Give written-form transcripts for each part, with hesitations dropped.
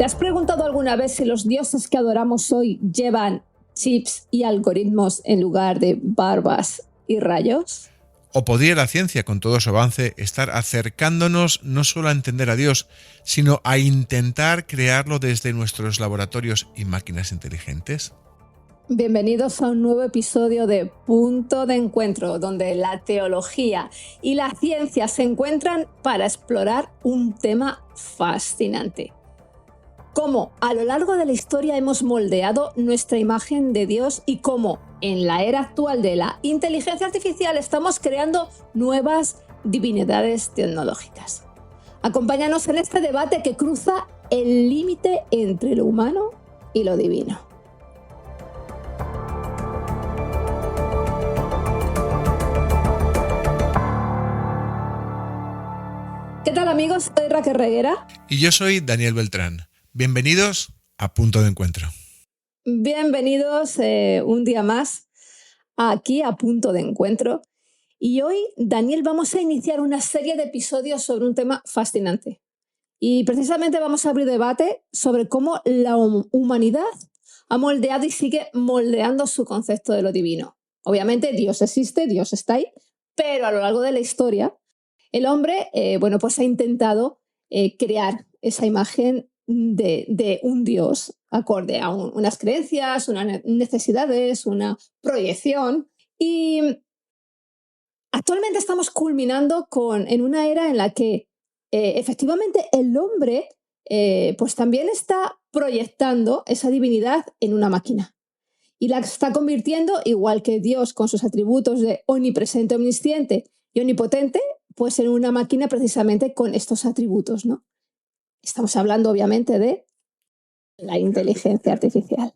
¿Te has preguntado alguna vez si los dioses que adoramos hoy llevan chips y algoritmos en lugar de barbas y rayos? ¿O podría la ciencia, con todo su avance, estar acercándonos no solo a entender a Dios, sino a intentar crearlo desde nuestros laboratorios y máquinas inteligentes? Bienvenidos a un nuevo episodio de Punto de Encuentro, donde la teología y la ciencia se encuentran para explorar un tema fascinante. Cómo a lo largo de la historia hemos moldeado nuestra imagen de Dios y cómo en la era actual de la inteligencia artificial estamos creando nuevas divinidades tecnológicas. Acompáñanos en este debate que cruza el límite entre lo humano y lo divino. ¿Qué tal, amigos? Soy Raquel Reguera. Y yo soy Daniel Beltrán. Bienvenidos a Punto de Encuentro. Bienvenidos un día más aquí a Punto de Encuentro. Y hoy, Daniel, vamos a iniciar una serie de episodios sobre un tema fascinante. Y precisamente vamos a abrir debate sobre cómo la humanidad ha moldeado y sigue moldeando su concepto de lo divino. Obviamente Dios existe, Dios está ahí, pero a lo largo de la historia el hombre pues ha intentado crear esa imagen de un Dios acorde a unas creencias, unas necesidades, una proyección. Y actualmente estamos culminando en una era en la que efectivamente el hombre pues también está proyectando esa divinidad en una máquina. Y la está convirtiendo, igual que Dios con sus atributos de omnipresente, omnisciente y omnipotente, pues en una máquina precisamente con estos atributos, ¿no? Estamos hablando obviamente de la inteligencia artificial.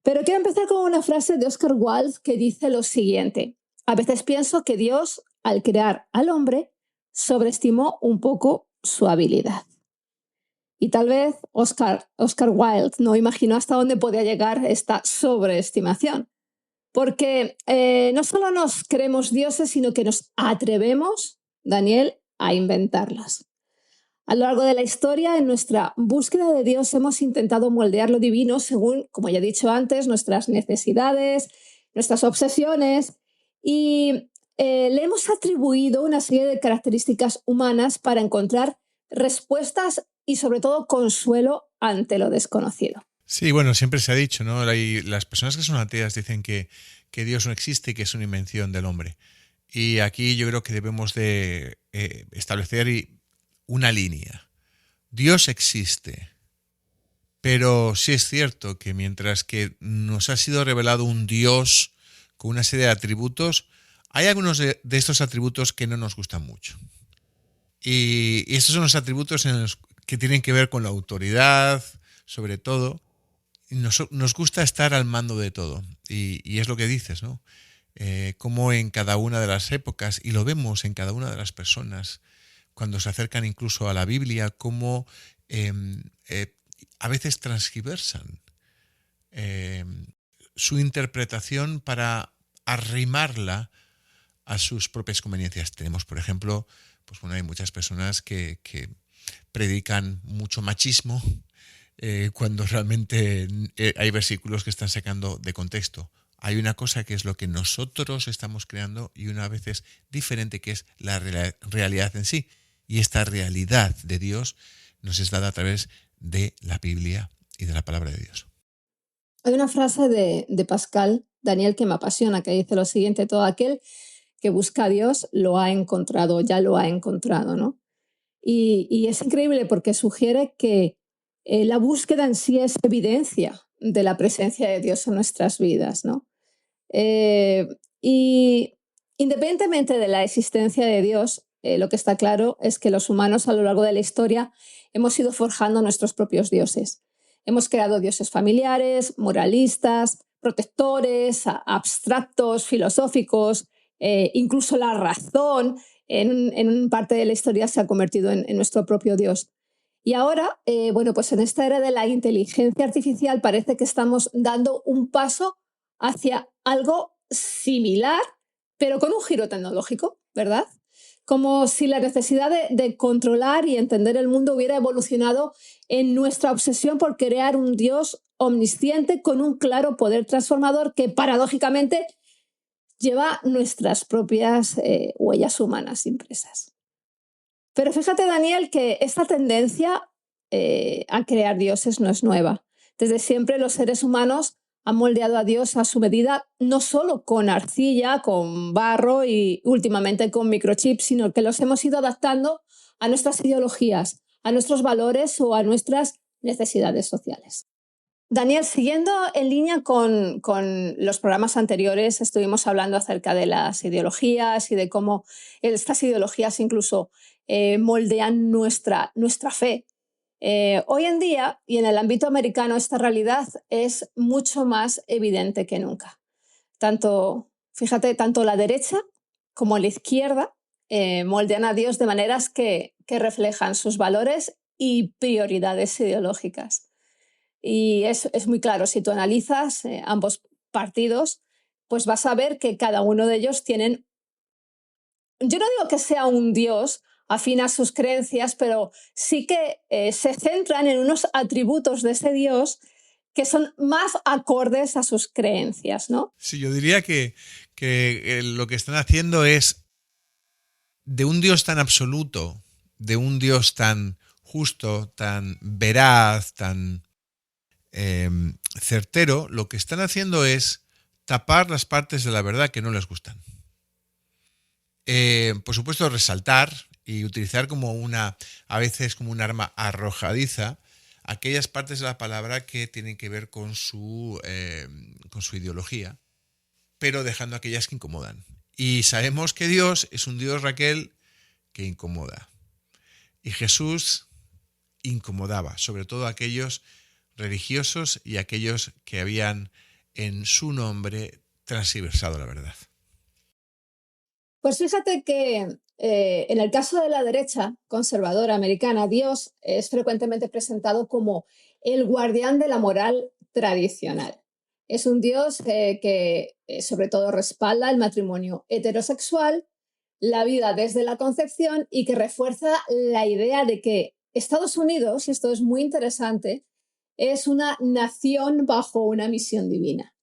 Pero quiero empezar con una frase de Oscar Wilde que dice lo siguiente: a veces pienso que Dios, al crear al hombre, sobreestimó un poco su habilidad. Y tal vez Oscar Wilde no imaginó hasta dónde podía llegar esta sobreestimación. Porque no solo nos creemos dioses, sino que nos atrevemos, Daniel, a inventarlas. A lo largo de la historia, en nuestra búsqueda de Dios, hemos intentado moldear lo divino según, como ya he dicho antes, nuestras necesidades, nuestras obsesiones, y le hemos atribuido una serie de características humanas para encontrar respuestas y, sobre todo, consuelo ante lo desconocido. Sí, bueno, siempre se ha dicho, ¿no? Las personas que son ateas dicen que Dios no existe y que es una invención del hombre. Y aquí yo creo que debemos de establecer una línea. Dios existe, pero sí es cierto que mientras que nos ha sido revelado un Dios con una serie de atributos, hay algunos de estos atributos que no nos gustan mucho. Y estos son los atributos que tienen que ver con la autoridad, sobre todo. Nos gusta estar al mando de todo, y es lo que dices, ¿no? Como en cada una de las épocas, y lo vemos en cada una de las personas, cuando se acercan incluso a la Biblia, cómo a veces transgiversan su interpretación para arrimarla a sus propias conveniencias. Tenemos, por ejemplo, pues bueno, hay muchas personas que predican mucho machismo, cuando realmente hay versículos que están sacando de contexto. Hay una cosa que es lo que nosotros estamos creando y una vez es diferente, que es la realidad en sí. Y esta realidad de Dios nos es dada a través de la Biblia y de la palabra de Dios. Hay una frase de Pascal, Daniel, que me apasiona, que dice lo siguiente: todo aquel que busca a Dios lo ha encontrado, ya lo ha encontrado, ¿no? Y es increíble porque sugiere que la búsqueda en sí es evidencia de la presencia de Dios en nuestras vidas, ¿no? Y independientemente de la existencia de Dios, lo que está claro es que los humanos a lo largo de la historia hemos ido forjando nuestros propios dioses. Hemos creado dioses familiares, moralistas, protectores, abstractos, filosóficos, incluso la razón en parte de la historia se ha convertido en nuestro propio Dios. Y ahora, pues en esta era de la inteligencia artificial parece que estamos dando un paso hacia algo similar, pero con un giro tecnológico, ¿verdad? como si la necesidad de controlar y entender el mundo hubiera evolucionado en nuestra obsesión por crear un Dios omnisciente con un claro poder transformador que paradójicamente lleva nuestras propias huellas humanas impresas. Pero fíjate, Daniel, que esta tendencia a crear dioses no es nueva. Desde siempre los seres humanos han moldeado a Dios a su medida, no solo con arcilla, con barro y últimamente con microchips, sino que los hemos ido adaptando a nuestras ideologías, a nuestros valores o a nuestras necesidades sociales. Daniel, siguiendo en línea con los programas anteriores, estuvimos hablando acerca de las ideologías y de cómo estas ideologías incluso moldean nuestra fe. Hoy en día, y en el ámbito americano, esta realidad es mucho más evidente que nunca. Fíjate, tanto la derecha como la izquierda moldean a Dios de maneras que reflejan sus valores y prioridades ideológicas. Y es muy claro, si tú analizas ambos partidos, pues vas a ver que cada uno de ellos tienen, yo no digo que sea un Dios afín a sus creencias, pero sí que se centran en unos atributos de ese Dios que son más acordes a sus creencias, ¿no? Sí, yo diría que lo que están haciendo es de un Dios tan absoluto, de un Dios tan justo, tan veraz, tan certero, lo que están haciendo es tapar las partes de la verdad que no les gustan. Por supuesto, resaltar y utilizar a veces como un arma arrojadiza, aquellas partes de la palabra que tienen que ver con su ideología, pero dejando aquellas que incomodan. Y sabemos que Dios es un Dios, Raquel, que incomoda. Y Jesús incomodaba, sobre todo a aquellos religiosos y aquellos que habían en su nombre transversado la verdad. Pues fíjate que en el caso de la derecha conservadora americana, Dios es frecuentemente presentado como el guardián de la moral tradicional. Es un Dios que sobre todo respalda el matrimonio heterosexual, la vida desde la concepción y que refuerza la idea de que Estados Unidos, y esto es muy interesante, es una nación bajo una misión divina.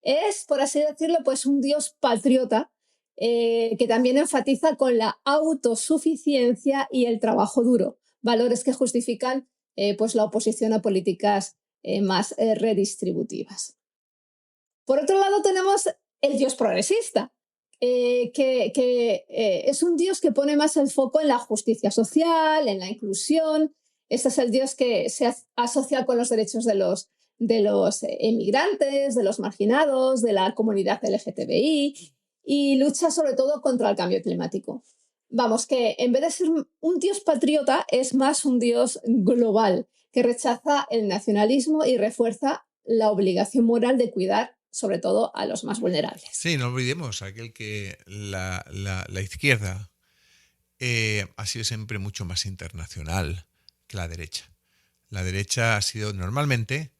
Es, por así decirlo, pues un Dios patriota que también enfatiza con la autosuficiencia y el trabajo duro, valores que justifican pues la oposición a políticas más redistributivas. Por otro lado tenemos el Dios progresista, que es un Dios que pone más el foco en la justicia social, en la inclusión. Este es el Dios que se asocia con los derechos de los emigrantes, de los marginados, de la comunidad LGTBI y lucha sobre todo contra el cambio climático. Vamos, que en vez de ser un Dios patriota, es más un Dios global, que rechaza el nacionalismo y refuerza la obligación moral de cuidar sobre todo a los más vulnerables. Sí, no olvidemos aquel que la izquierda ha sido siempre mucho más internacional que la derecha. La derecha ha sido normalmente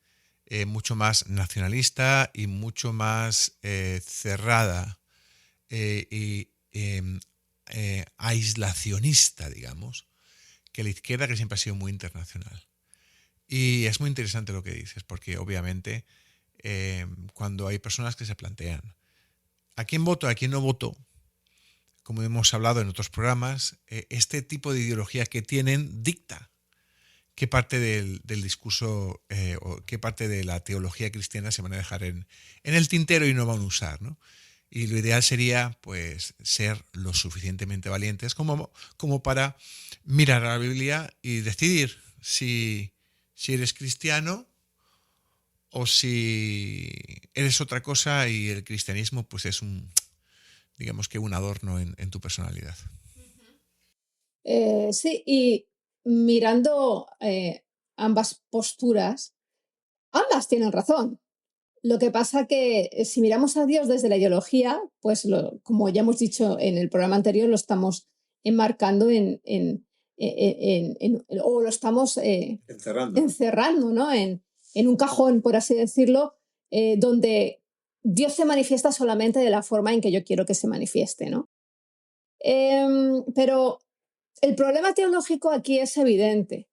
mucho más nacionalista y mucho más cerrada y aislacionista, digamos, que la izquierda, que siempre ha sido muy internacional. Y es muy interesante lo que dices, porque obviamente cuando hay personas que se plantean ¿a quién voto, a quién no voto? Como hemos hablado en otros programas, este tipo de ideología que tienen dicta qué parte del discurso o qué parte de la teología cristiana se van a dejar en el tintero y no van a usar, ¿no? Y lo ideal sería pues ser lo suficientemente valientes como para mirar a la Biblia y decidir si eres cristiano o si eres otra cosa y el cristianismo pues es digamos que un adorno en tu personalidad. Sí, y mirando ambas posturas, ambas tienen razón. Lo que pasa que si miramos a Dios desde la ideología, pues como ya hemos dicho en el programa anterior, lo estamos enmarcando o lo estamos encerrando, ¿no? en un cajón, por así decirlo, donde Dios se manifiesta solamente de la forma en que yo quiero que se manifieste, ¿no? Pero el problema teológico aquí es evidente.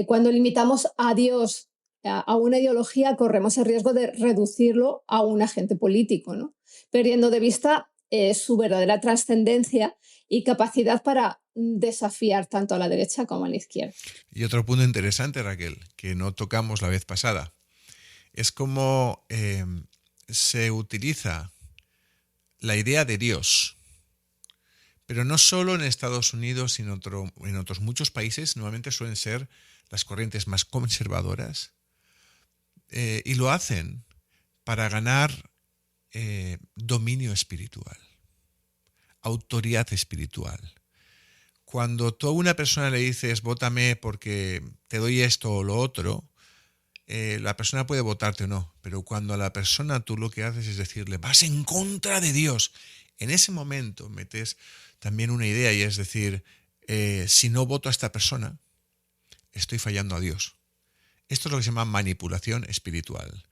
Cuando limitamos a Dios a una ideología, corremos el riesgo de reducirlo a un agente político, ¿no? Perdiendo de vista su verdadera trascendencia y capacidad para desafiar tanto a la derecha como a la izquierda. Y otro punto interesante, Raquel, que no tocamos la vez pasada, es cómo se utiliza la idea de Dios, pero no solo en Estados Unidos, sino en otros muchos países. Normalmente suelen ser las corrientes más conservadoras, y lo hacen para ganar dominio espiritual, autoridad espiritual. Cuando tú a una persona le dices, vótame porque te doy esto o lo otro, la persona puede votarte o no, pero cuando a la persona tú lo que haces es decirle, vas en contra de Dios, en ese momento metes también una idea, y es decir, si no voto a esta persona, estoy fallando a Dios. Esto es lo que se llama manipulación espiritual.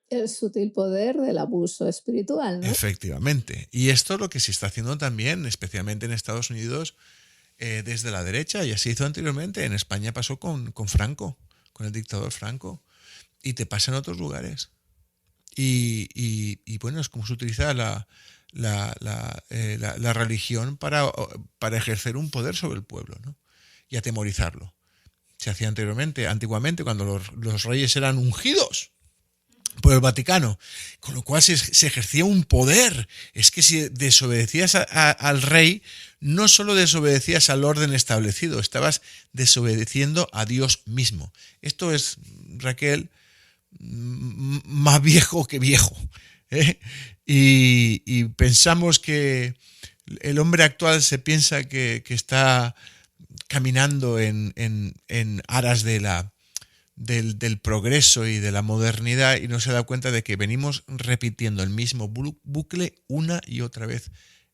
El sutil poder del abuso espiritual, ¿no? Efectivamente. Y esto es lo que se está haciendo también, especialmente en Estados Unidos, desde la derecha. Ya se hizo anteriormente. En España pasó con Franco, con el dictador Franco. Y te pasa en otros lugares. Y bueno, es como se utiliza la religión para ejercer un poder sobre el pueblo, ¿no? Y atemorizarlo. Se hacía antiguamente, cuando los reyes eran ungidos por el Vaticano, con lo cual se ejercía un poder. Es que si desobedecías al rey, no solo desobedecías al orden establecido, estabas desobedeciendo a Dios mismo. Esto es, Raquel, más viejo que viejo, ¿eh? Y pensamos que el hombre actual se piensa que está caminando en aras del progreso y de la modernidad, y no se da cuenta de que venimos repitiendo el mismo bucle una y otra vez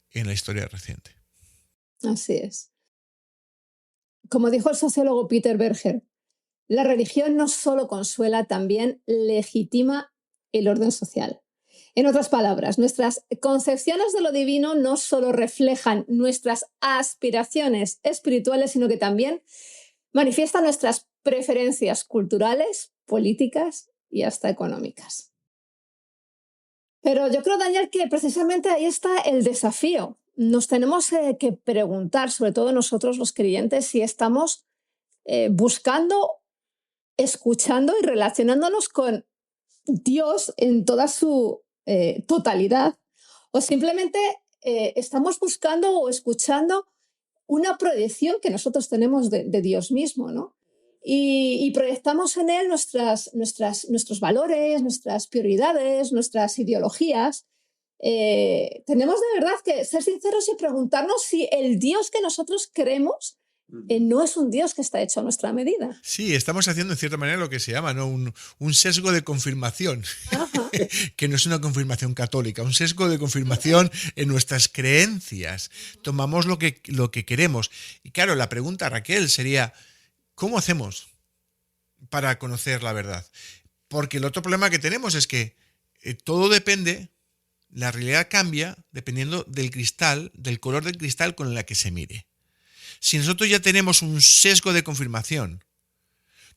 en la historia reciente. Así es. Como dijo el sociólogo Peter Berger, la religión no solo consuela, también legitima el orden social. En otras palabras, nuestras concepciones de lo divino no solo reflejan nuestras aspiraciones espirituales, sino que también manifiestan nuestras preferencias culturales, políticas y hasta económicas. Pero yo creo, Daniel, que precisamente ahí está el desafío. Nos tenemos que preguntar, sobre todo nosotros los creyentes, si estamos buscando, escuchando y relacionándonos con Dios en toda su totalidad, o simplemente estamos buscando o escuchando una proyección que nosotros tenemos de Dios mismo, ¿no? Y proyectamos en él nuestros valores, nuestras prioridades, nuestras ideologías. Tenemos de verdad que ser sinceros y preguntarnos si el Dios que nosotros creemos no es un Dios que está hecho a nuestra medida. Sí, estamos haciendo en cierta manera lo que se llama, ¿no? un sesgo de confirmación, que no es una confirmación católica, un sesgo de confirmación en nuestras creencias. Tomamos lo que queremos. Y claro, la pregunta, Raquel, sería, ¿cómo hacemos para conocer la verdad? Porque el otro problema que tenemos es que todo depende, la realidad cambia dependiendo del cristal, del color del cristal con el que se mire. Si nosotros ya tenemos un sesgo de confirmación,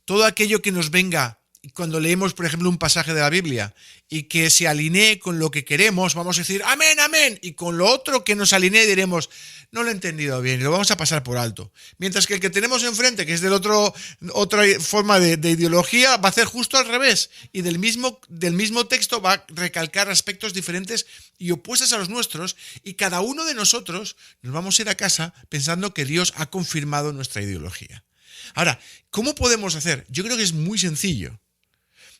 todo aquello que nos venga cuando leemos, por ejemplo, un pasaje de la Biblia y que se alinee con lo que queremos, vamos a decir amén, amén, y con lo otro que nos alinee diremos no lo he entendido bien y lo vamos a pasar por alto. Mientras que el que tenemos enfrente, que es otra forma de ideología, va a hacer justo al revés y del mismo texto va a recalcar aspectos diferentes y opuestos a los nuestros, y cada uno de nosotros nos vamos a ir a casa pensando que Dios ha confirmado nuestra ideología. Ahora, ¿cómo podemos hacer? Yo creo que es muy sencillo.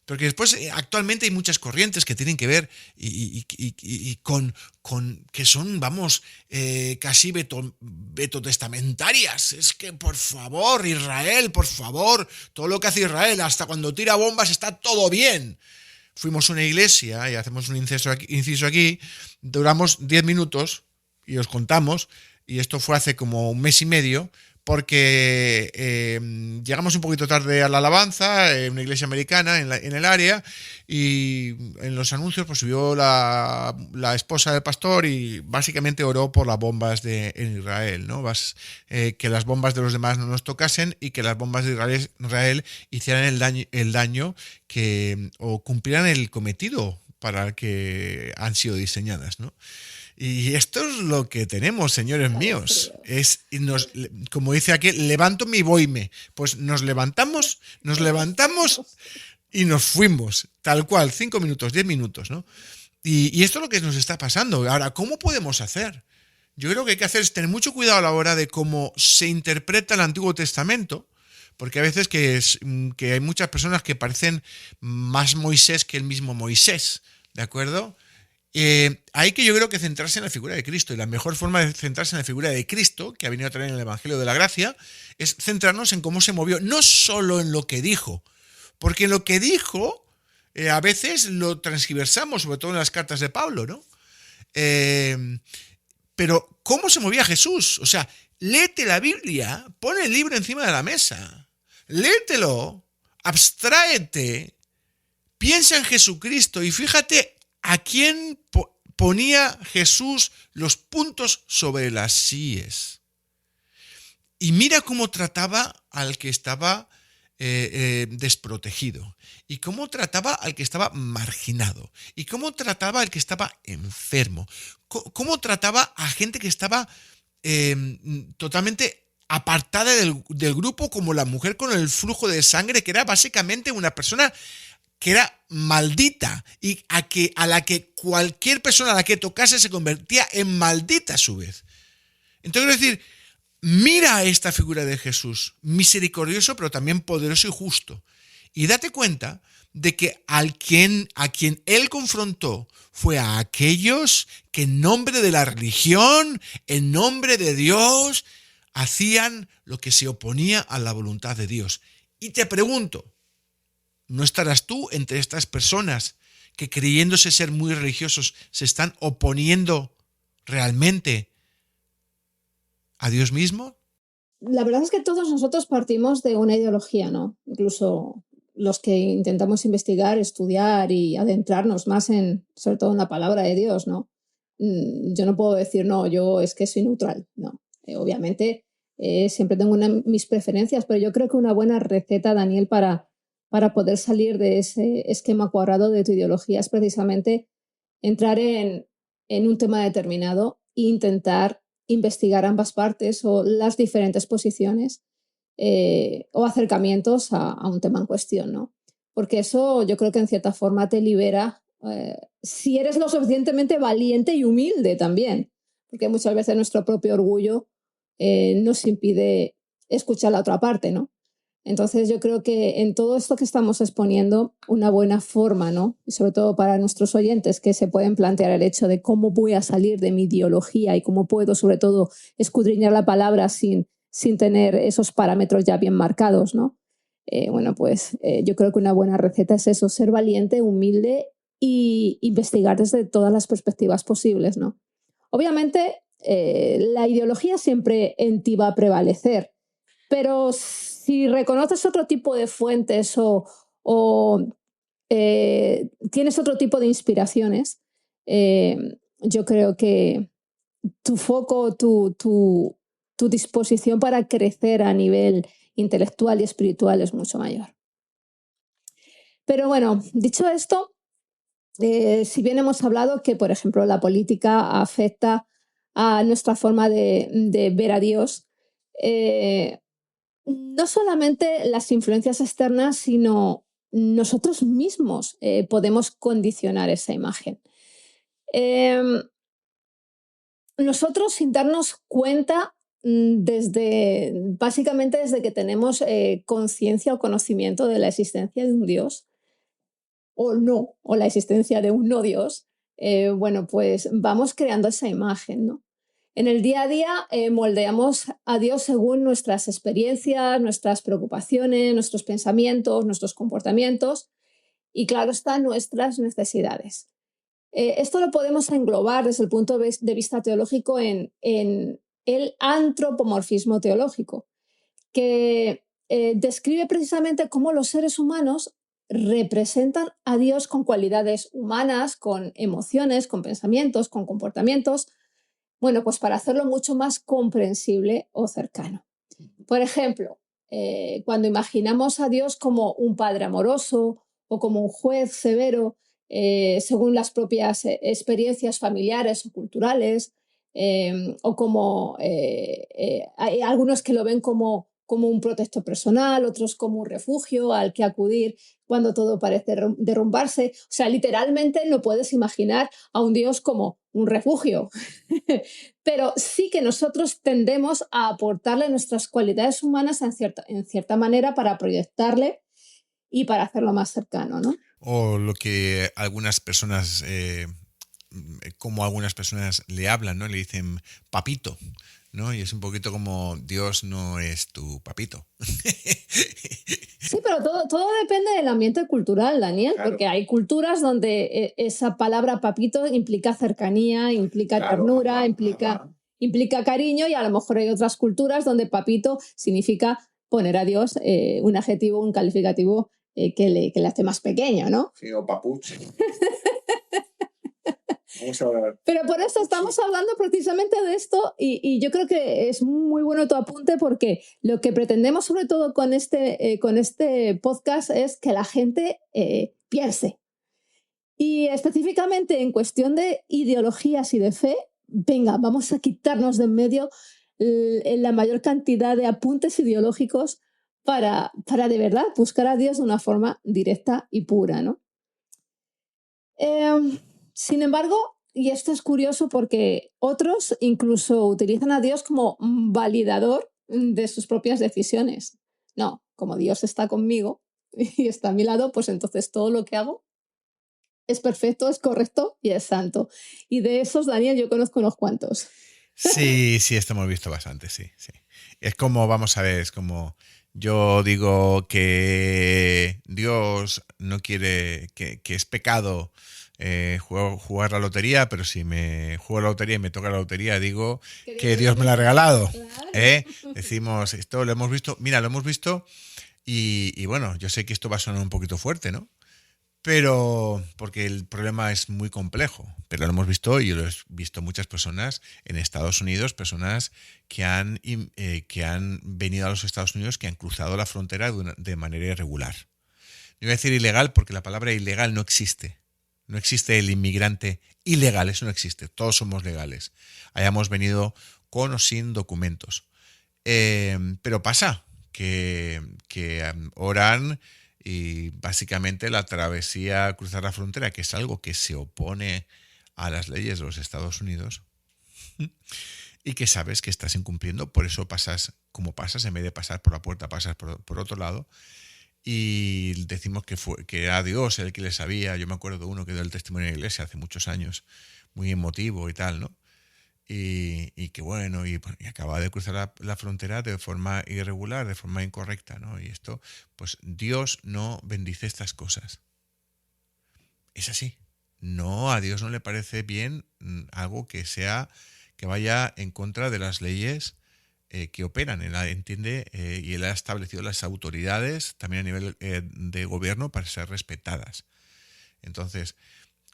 Porque después actualmente hay muchas corrientes que tienen que ver y con que son, vamos, casi vetotestamentarias. Es que, por favor, Israel, por favor, todo lo que hace Israel, hasta cuando tira bombas está todo bien. Fuimos a una iglesia y hacemos un inciso aquí, duramos 10 minutos y os contamos, y esto fue hace como un mes y medio, porque llegamos un poquito tarde a la alabanza en una iglesia americana en el área, y en los anuncios pues subió la esposa del pastor y básicamente oró por las bombas en Israel, ¿no? Que las bombas de los demás no nos tocasen y que las bombas de Israel hicieran el daño o cumplieran el cometido para el que han sido diseñadas, ¿no? Y esto es lo que tenemos, señores míos. Como dice aquí, levanto-me y voyme. Pues nos levantamos y nos fuimos. Tal cual, 5 minutos, 10 minutos, ¿no? Y esto es lo que nos está pasando. Ahora, ¿cómo podemos hacer? Yo creo que hay que hacer es tener mucho cuidado a la hora de cómo se interpreta el Antiguo Testamento, porque a veces que hay muchas personas que parecen más Moisés que el mismo Moisés, ¿de acuerdo? Hay que yo creo que centrarse en la figura de Cristo, y la mejor forma de centrarse en la figura de Cristo, que ha venido a traer en el Evangelio de la Gracia, es centrarnos en cómo se movió, no solo en lo que dijo, porque en lo que dijo a veces lo transgiversamos, sobre todo en las cartas de Pablo, ¿no? Pero ¿cómo se movía Jesús? O sea, léete la Biblia, pon el libro encima de la mesa, léetelo, abstráete, piensa en Jesucristo y fíjate a quién ponía Jesús los puntos sobre las síes. Y mira cómo trataba al que estaba desprotegido, y cómo trataba al que estaba marginado, y cómo trataba al que estaba enfermo, cómo trataba a gente que estaba totalmente apartada del grupo, como la mujer con el flujo de sangre, que era básicamente una persona que era maldita, y a la que cualquier persona a la que tocase se convertía en maldita a su vez. Entonces, es decir, mira a esta figura de Jesús, misericordioso pero también poderoso y justo, y date cuenta de que a quien él confrontó fue a aquellos que en nombre de la religión, en nombre de Dios, hacían lo que se oponía a la voluntad de Dios. Y te pregunto, ¿no estarás tú entre estas personas que, creyéndose ser muy religiosos, se están oponiendo realmente a Dios mismo? La verdad es que todos nosotros partimos de una ideología, ¿no? Incluso los que intentamos investigar, estudiar y adentrarnos más sobre todo en la palabra de Dios, ¿no? Yo no puedo decir, no, yo es que soy neutral, no. Obviamente siempre tengo mis preferencias, pero yo creo que una buena receta, Daniel, para poder salir de ese esquema cuadrado de tu ideología es precisamente entrar en un tema determinado e intentar investigar ambas partes o las diferentes posiciones o acercamientos a un tema en cuestión, ¿no? Porque eso yo creo que en cierta forma te libera si eres lo suficientemente valiente y humilde también, porque muchas veces nuestro propio orgullo nos impide escuchar la otra parte, ¿no? Entonces yo creo que en todo esto que estamos exponiendo, una buena forma, ¿no? Y sobre todo para nuestros oyentes que se pueden plantear el hecho de cómo voy a salir de mi ideología y cómo puedo sobre todo escudriñar la palabra sin tener esos parámetros ya bien marcados, ¿no? Yo creo que una buena receta es eso, ser valiente, humilde y investigar desde todas las perspectivas posibles, ¿no? Obviamente la ideología siempre en ti va a prevalecer, pero si reconoces otro tipo de fuentes o tienes otro tipo de inspiraciones, yo creo que tu foco, tu disposición para crecer a nivel intelectual y espiritual es mucho mayor. Pero bueno, dicho esto, si bien hemos hablado que, por ejemplo, la política afecta a nuestra forma de ver a Dios, no solamente las influencias externas, sino nosotros mismos podemos condicionar esa imagen. Nosotros, sin darnos cuenta, básicamente desde que tenemos conciencia o conocimiento de la existencia de un Dios, o la existencia de un no Dios, pues vamos creando esa imagen, ¿no? En el día a día moldeamos a Dios según nuestras experiencias, nuestras preocupaciones, nuestros pensamientos, nuestros comportamientos y, claro está, nuestras necesidades. Esto lo podemos englobar desde el punto de vista teológico en el antropomorfismo teológico, que describe precisamente cómo los seres humanos representan a Dios con cualidades humanas, con emociones, con pensamientos, con comportamientos, bueno, pues para hacerlo mucho más comprensible o cercano. Por ejemplo, cuando imaginamos a Dios como un padre amoroso o como un juez severo, según las propias experiencias familiares o culturales, o como hay algunos que lo ven como un protector personal, otros como un refugio al que acudir cuando todo parece derrumbarse. O sea, literalmente no puedes imaginar a un Dios como un refugio. Pero sí que nosotros tendemos a aportarle nuestras cualidades humanas en cierta manera para proyectarle y para hacerlo más cercano, ¿no? O lo que algunas personas, como algunas personas le hablan, ¿no? Le dicen papito, ¿no? Y es un poquito como Dios no es tu papito. Sí, pero todo depende del ambiente cultural, Daniel, Claro. porque hay culturas donde esa palabra papito implica cercanía, implica Claro, ternura, ajá, implica, ajá. implica cariño, y a lo mejor hay otras culturas donde papito significa poner a Dios un adjetivo, un calificativo que le hace más pequeño, ¿no? Sí, o papuche. Vamos a ver. Pero por eso estamos hablando precisamente de esto y yo creo que es muy bueno tu apunte porque lo que pretendemos sobre todo con este podcast es que la gente piense. Y específicamente en cuestión de ideologías y de fe, venga, vamos a quitarnos de en medio la mayor cantidad de apuntes ideológicos para de verdad buscar a Dios de una forma directa y pura, ¿no? Sin embargo, y esto es curioso porque otros incluso utilizan a Dios como validador de sus propias decisiones. No, como Dios está conmigo y está a mi lado, pues entonces todo lo que hago es perfecto, es correcto y es santo. Y de esos, Daniel, yo conozco unos cuantos. Sí, esto hemos visto bastante, sí. Es como, vamos a ver, es como yo digo que Dios no quiere, que es pecado jugar la lotería, pero si me juego la lotería y me toca la lotería, digo que Dios me la ha regalado. Claro. Decimos, esto lo hemos visto, mira, lo hemos visto y bueno, yo sé que esto va a sonar un poquito fuerte, ¿no? Pero, porque el problema es muy complejo, pero lo hemos visto y lo he visto muchas personas en Estados Unidos, personas que han venido a los Estados Unidos, que han cruzado la frontera de manera irregular. No voy a decir ilegal porque la palabra ilegal no existe. No existe el inmigrante ilegal, eso no existe. Todos somos legales. Hayamos venido con o sin documentos. Pero pasa que oran y básicamente la travesía, cruzar la frontera, que es algo que se opone a las leyes de los Estados Unidos y que sabes que estás incumpliendo, por eso pasas como pasas, en vez de pasar por la puerta pasas por otro lado y decimos que era Dios el que le sabía. Yo me acuerdo de uno que dio el testimonio en la iglesia hace muchos años, muy emotivo y tal, ¿no? Y que bueno, y acaba de cruzar la frontera de forma irregular, de forma incorrecta, ¿no? Y esto, pues Dios no bendice estas cosas. Es así. No, a Dios no le parece bien algo que vaya en contra de las leyes que operan. Él entiende y él ha establecido las autoridades también a nivel de gobierno para ser respetadas. Entonces,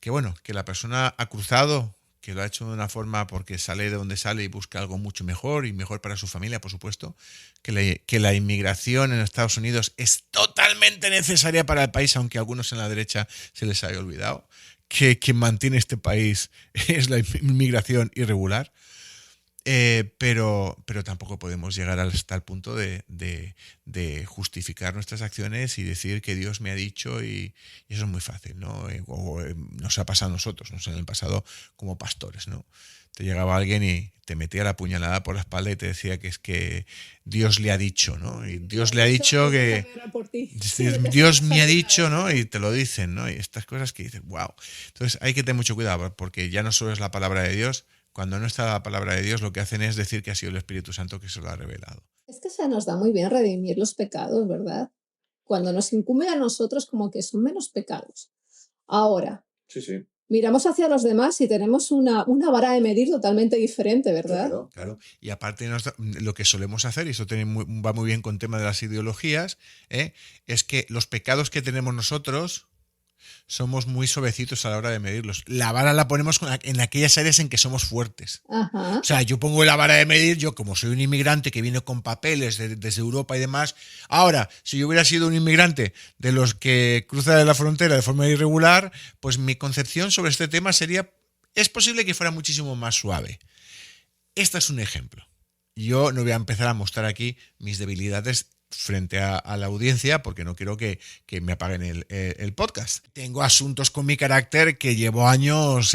que bueno, que la persona ha cruzado, que lo ha hecho de una forma porque sale de donde sale y busca algo mucho mejor y mejor para su familia, por supuesto, que la inmigración en Estados Unidos es totalmente necesaria para el país, aunque a algunos en la derecha se les haya olvidado, que quien mantiene este país es la inmigración irregular. Pero tampoco podemos llegar hasta el punto de justificar nuestras acciones y decir que Dios me ha dicho y eso es muy fácil, ¿no? Nos ha pasado a nosotros, en el pasado como pastores, ¿no? Te llegaba alguien y te metía la puñalada por la espalda y te decía que es que Dios le ha dicho, ¿no? Y Dios le ha dicho que Dios me ha dicho, ¿no? Y te lo dicen, ¿no? Y estas cosas que dices, wow. Entonces hay que tener mucho cuidado porque ya no solo es la palabra de Dios. Cuando no está la palabra de Dios, lo que hacen es decir que ha sido el Espíritu Santo que se lo ha revelado. Es que se nos da muy bien redimir los pecados, ¿verdad? Cuando nos incumbe a nosotros como que son menos pecados. Ahora, Sí. miramos hacia los demás y tenemos una vara de medir totalmente diferente, ¿verdad? Claro, claro. Y aparte lo que solemos hacer, y eso va muy bien con el tema de las ideologías, es que los pecados que tenemos nosotros somos muy suavecitos a la hora de medirlos. La vara la ponemos en aquellas áreas en que somos fuertes. Ajá. O sea, yo pongo la vara de medir, yo como soy un inmigrante que viene con papeles desde Europa y demás. Ahora, si yo hubiera sido un inmigrante de los que cruza la frontera de forma irregular, pues mi concepción sobre este tema es posible que fuera muchísimo más suave. Este es un ejemplo. Yo no voy a empezar a mostrar aquí mis debilidades frente a la audiencia porque no quiero que me apaguen el podcast. Tengo asuntos con mi carácter que llevo años,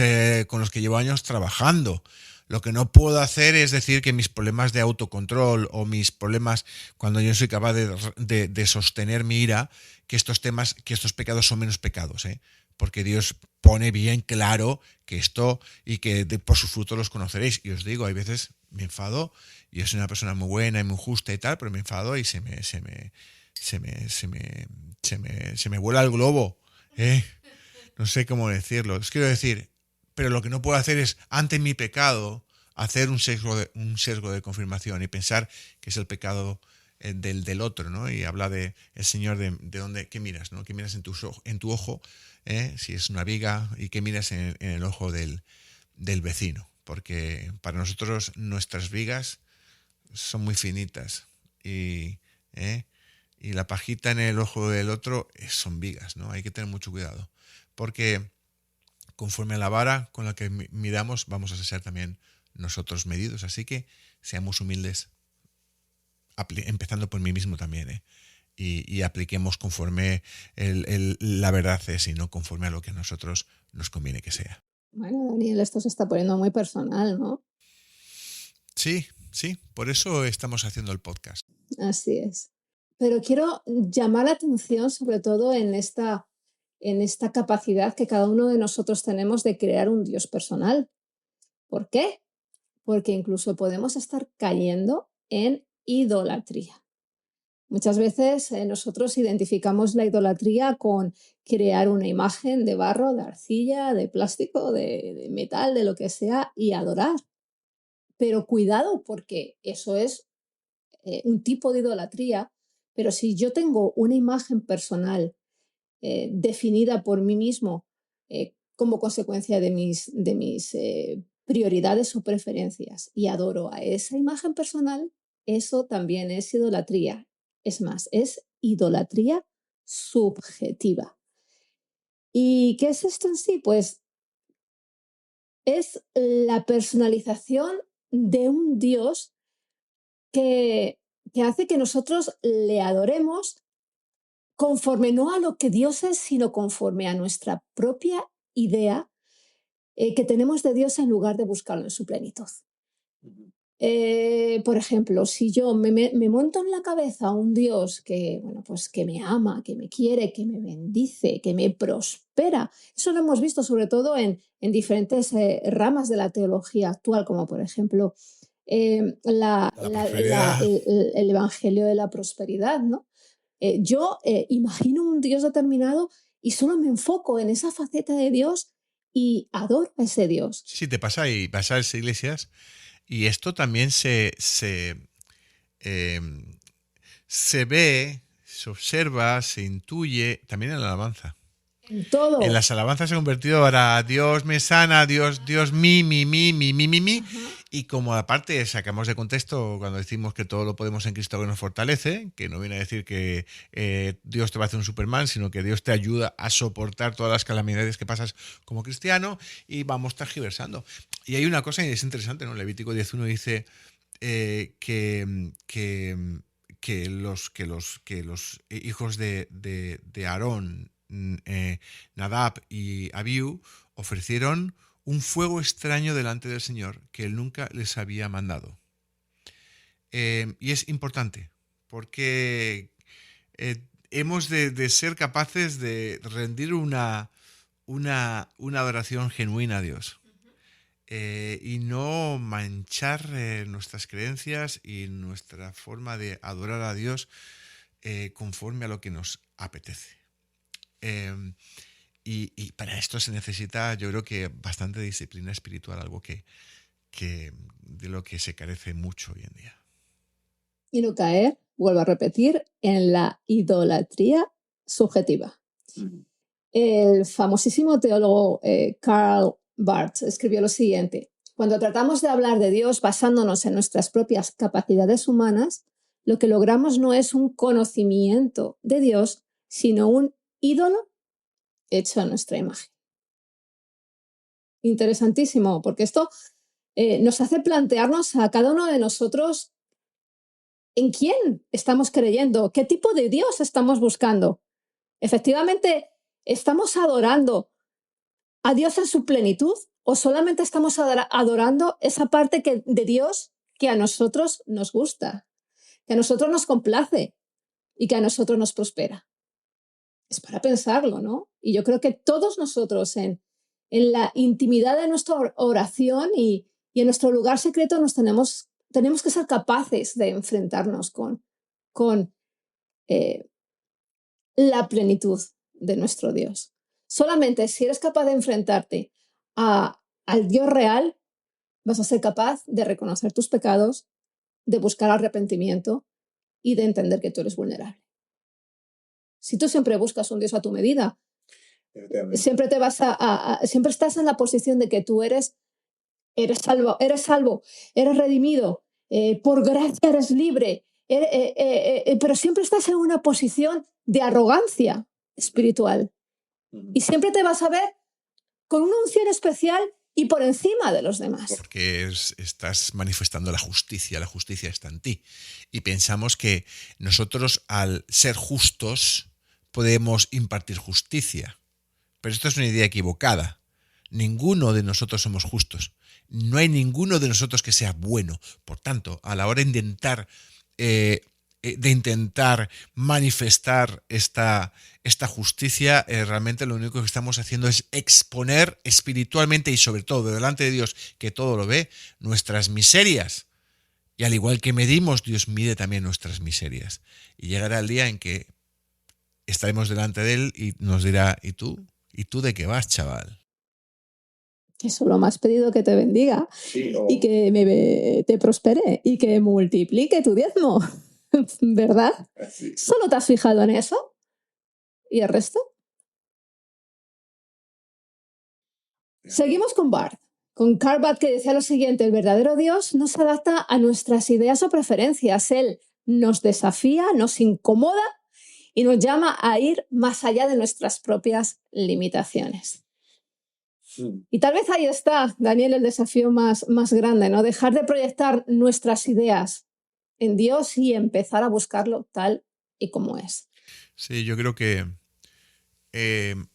con los que llevo años trabajando. Lo que no puedo hacer es decir que mis problemas de autocontrol o mis problemas cuando yo soy capaz de sostener mi ira, que estos pecados son menos pecados, porque Dios pone bien claro que esto y que por sus frutos los conoceréis. Y os digo, hay veces me enfado, y yo soy una persona muy buena y muy justa y tal, pero me enfado y se me vuela el globo, No sé cómo decirlo. Os quiero decir, pero lo que no puedo hacer es, ante mi pecado, hacer un sesgo de confirmación y pensar que es el pecado del otro, ¿no? Y habla el Señor de dónde, qué miras, ¿no? ¿Qué miras en tu ojo, si es una viga, y qué miras en el ojo del vecino? Porque para nosotros nuestras vigas son muy finitas y la pajita en el ojo del otro son vigas, ¿no? Hay que tener mucho cuidado, porque conforme a la vara con la que miramos vamos a ser también nosotros medidos. Así que seamos humildes, empezando por mí mismo también, y apliquemos conforme la verdad es y no conforme a lo que a nosotros nos conviene que sea. Bueno, Daniel, esto se está poniendo muy personal, ¿no? Sí, por eso estamos haciendo el podcast. Así es. Pero quiero llamar la atención sobre todo en esta capacidad que cada uno de nosotros tenemos de crear un Dios personal. ¿Por qué? Porque incluso podemos estar cayendo en idolatría. Muchas veces nosotros identificamos la idolatría con crear una imagen de barro, de arcilla, de plástico, de metal, de lo que sea, y adorar. Pero cuidado, porque eso es un tipo de idolatría, pero si yo tengo una imagen personal definida por mí mismo como consecuencia de mis prioridades o preferencias y adoro a esa imagen personal, eso también es idolatría. Es más, es idolatría subjetiva. ¿Y qué es esto en sí? Pues es la personalización de un Dios que, que hace que nosotros le adoremos conforme no a lo que Dios es, sino conforme a nuestra propia idea que tenemos de Dios en lugar de buscarlo en su plenitud. Por ejemplo, si yo me monto en la cabeza un Dios que, bueno, pues que me ama, que me quiere, que me bendice, que me prospera, eso lo hemos visto sobre todo en diferentes ramas de la teología actual, como por ejemplo el Evangelio de la Prosperidad, ¿no? Yo imagino un Dios determinado y solo me enfoco en esa faceta de Dios y adoro a ese Dios. Sí, te pasa y vas a las iglesias y esto también se ve, se observa, se intuye también en la alabanza. En todo. En las alabanzas se ha convertido ahora Dios me sana, Dios mi. Y como aparte sacamos de contexto cuando decimos que todo lo podemos en Cristo que nos fortalece, que no viene a decir que Dios te va a hacer un Superman, sino que Dios te ayuda a soportar todas las calamidades que pasas como cristiano, y vamos tergiversando. Y hay una cosa y es interesante, ¿no? Levítico 10.1 dice que los hijos de Aarón, Nadab y Abiú, ofrecieron un fuego extraño delante del Señor que Él nunca les había mandado. Y es importante porque hemos de ser capaces de rendir una adoración genuina a Dios. Y no manchar nuestras creencias y nuestra forma de adorar a Dios conforme a lo que nos apetece. Y para esto se necesita, yo creo que bastante disciplina espiritual, algo que de lo que se carece mucho hoy en día. Y no caer, vuelvo a repetir, en la idolatría subjetiva. El famosísimo teólogo Karl Barth escribió lo siguiente: cuando tratamos de hablar de Dios basándonos en nuestras propias capacidades humanas, lo que logramos no es un conocimiento de Dios, sino un ídolo hecho a nuestra imagen. Interesantísimo, porque esto nos hace plantearnos a cada uno de nosotros en quién estamos creyendo, qué tipo de Dios estamos buscando. Efectivamente, ¿estamos adorando a Dios en su plenitud o solamente estamos adorando esa parte de Dios que a nosotros nos gusta, que a nosotros nos complace y que a nosotros nos prospera? Es para pensarlo, ¿no? Y yo creo que todos nosotros en la intimidad de nuestra oración y en nuestro lugar secreto tenemos que ser capaces de enfrentarnos con la plenitud de nuestro Dios. Solamente si eres capaz de enfrentarte al Dios real, vas a ser capaz de reconocer tus pecados, de buscar arrepentimiento y de entender que tú eres vulnerable. Si tú siempre buscas un Dios a tu medida, siempre siempre estás en la posición de que tú eres salvo, eres redimido, por gracia eres libre, pero siempre estás en una posición de arrogancia espiritual. Y siempre te vas a ver con una unción especial y por encima de los demás. Porque estás manifestando la justicia está en ti. Y pensamos que nosotros, al ser justos, podemos impartir justicia. Pero esto es una idea equivocada. Ninguno de nosotros somos justos. No hay ninguno de nosotros que sea bueno. Por tanto, a la hora de intentar manifestar esta justicia, realmente lo único que estamos haciendo es exponer espiritualmente y sobre todo delante de Dios, que todo lo ve, nuestras miserias. Y al igual que medimos, Dios mide también nuestras miserias. Y llegará el día en que estaremos delante de Él y nos dirá: ¿y tú? ¿Y tú de qué vas, chaval? Que solo me has pedido que te bendiga, sí, y que te prospere y que multiplique tu diezmo. ¿Verdad? Sí. ¿Solo te has fijado en eso? ¿Y el resto? Seguimos con Barth, con Karl Barth, que decía lo siguiente: el verdadero Dios no se adapta a nuestras ideas o preferencias. Él nos desafía, nos incomoda y nos llama a ir más allá de nuestras propias limitaciones. Y tal vez ahí está, Daniel, el desafío más grande, ¿no? Dejar de proyectar nuestras ideas en Dios y empezar a buscarlo tal y como es. Sí, yo creo que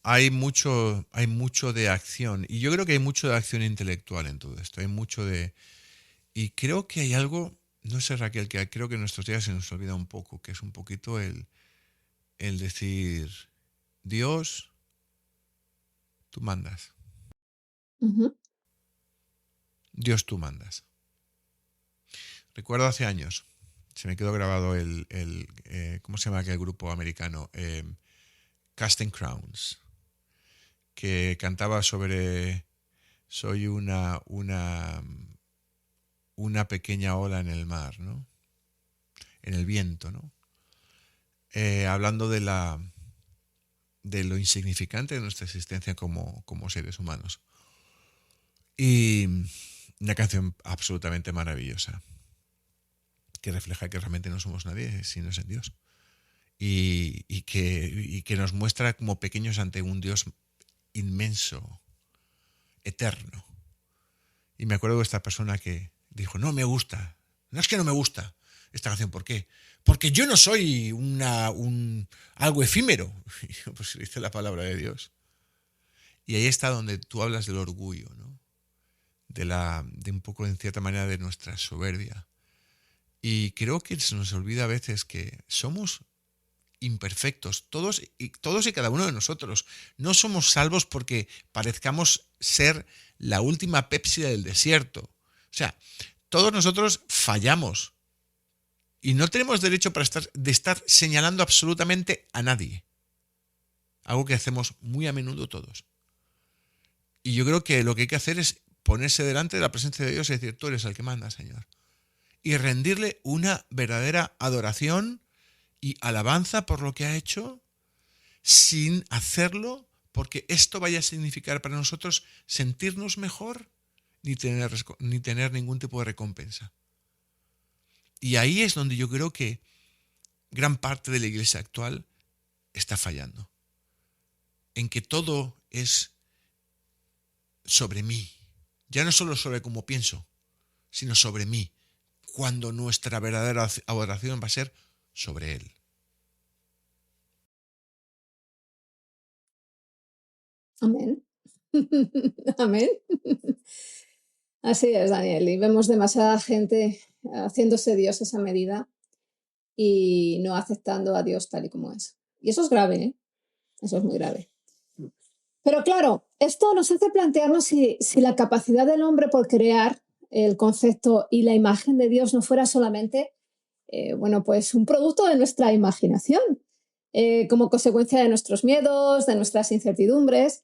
hay mucho de acción, y yo creo que hay mucho de acción intelectual en todo esto. Hay mucho de... Y creo que hay algo, no sé, Raquel, que creo que en nuestros días se nos olvida un poco, que es un poquito el decir: Dios, tú mandas. Uh-huh. Dios, tú mandas. Recuerdo hace años, se me quedó grabado ¿cómo se llama aquel grupo americano? Casting Crowns, que cantaba sobre: soy una pequeña ola en el mar, ¿no? En el viento, ¿no? Hablando de lo insignificante de nuestra existencia como seres humanos. Y una canción absolutamente maravillosa, que refleja que realmente no somos nadie si no es en Dios. Y que nos muestra como pequeños ante un Dios inmenso, eterno. Y me acuerdo de esta persona que dijo: no me gusta, no es que no me gusta esta canción. ¿Por qué? Porque yo no soy algo efímero. Pues dice la palabra de Dios. Y ahí está donde tú hablas del orgullo, ¿no? De un poco, en cierta manera, de nuestra soberbia. Y creo que se nos olvida a veces que somos imperfectos, todos y cada uno de nosotros. No somos salvos porque parezcamos ser la última Pepsi del desierto. O sea, todos nosotros fallamos y no tenemos derecho de estar señalando absolutamente a nadie. algo que hacemos muy a menudo todos. Y yo creo que lo que hay que hacer es ponerse delante de la presencia de Dios y decir, tú eres el que manda, Señor. Y rendirle una verdadera adoración y alabanza por lo que ha hecho, sin hacerlo porque esto vaya a significar para nosotros sentirnos mejor ni tener ningún tipo de recompensa. Y ahí es donde yo creo que gran parte de la iglesia actual está fallando. En que todo es sobre mí. Ya no solo sobre cómo pienso, sino sobre mí. Cuando nuestra verdadera adoración va a ser sobre Él. Amén. Amén. Así es, Daniel. Y vemos demasiada gente haciéndose Dios esa medida y no aceptando a Dios tal y como es. Y eso es grave, ¿eh? Eso es muy grave. Pero claro, esto nos hace plantearnos si la capacidad del hombre por crear el concepto y la imagen de Dios no fuera solamente, bueno, pues un producto de nuestra imaginación, como consecuencia de nuestros miedos, de nuestras incertidumbres.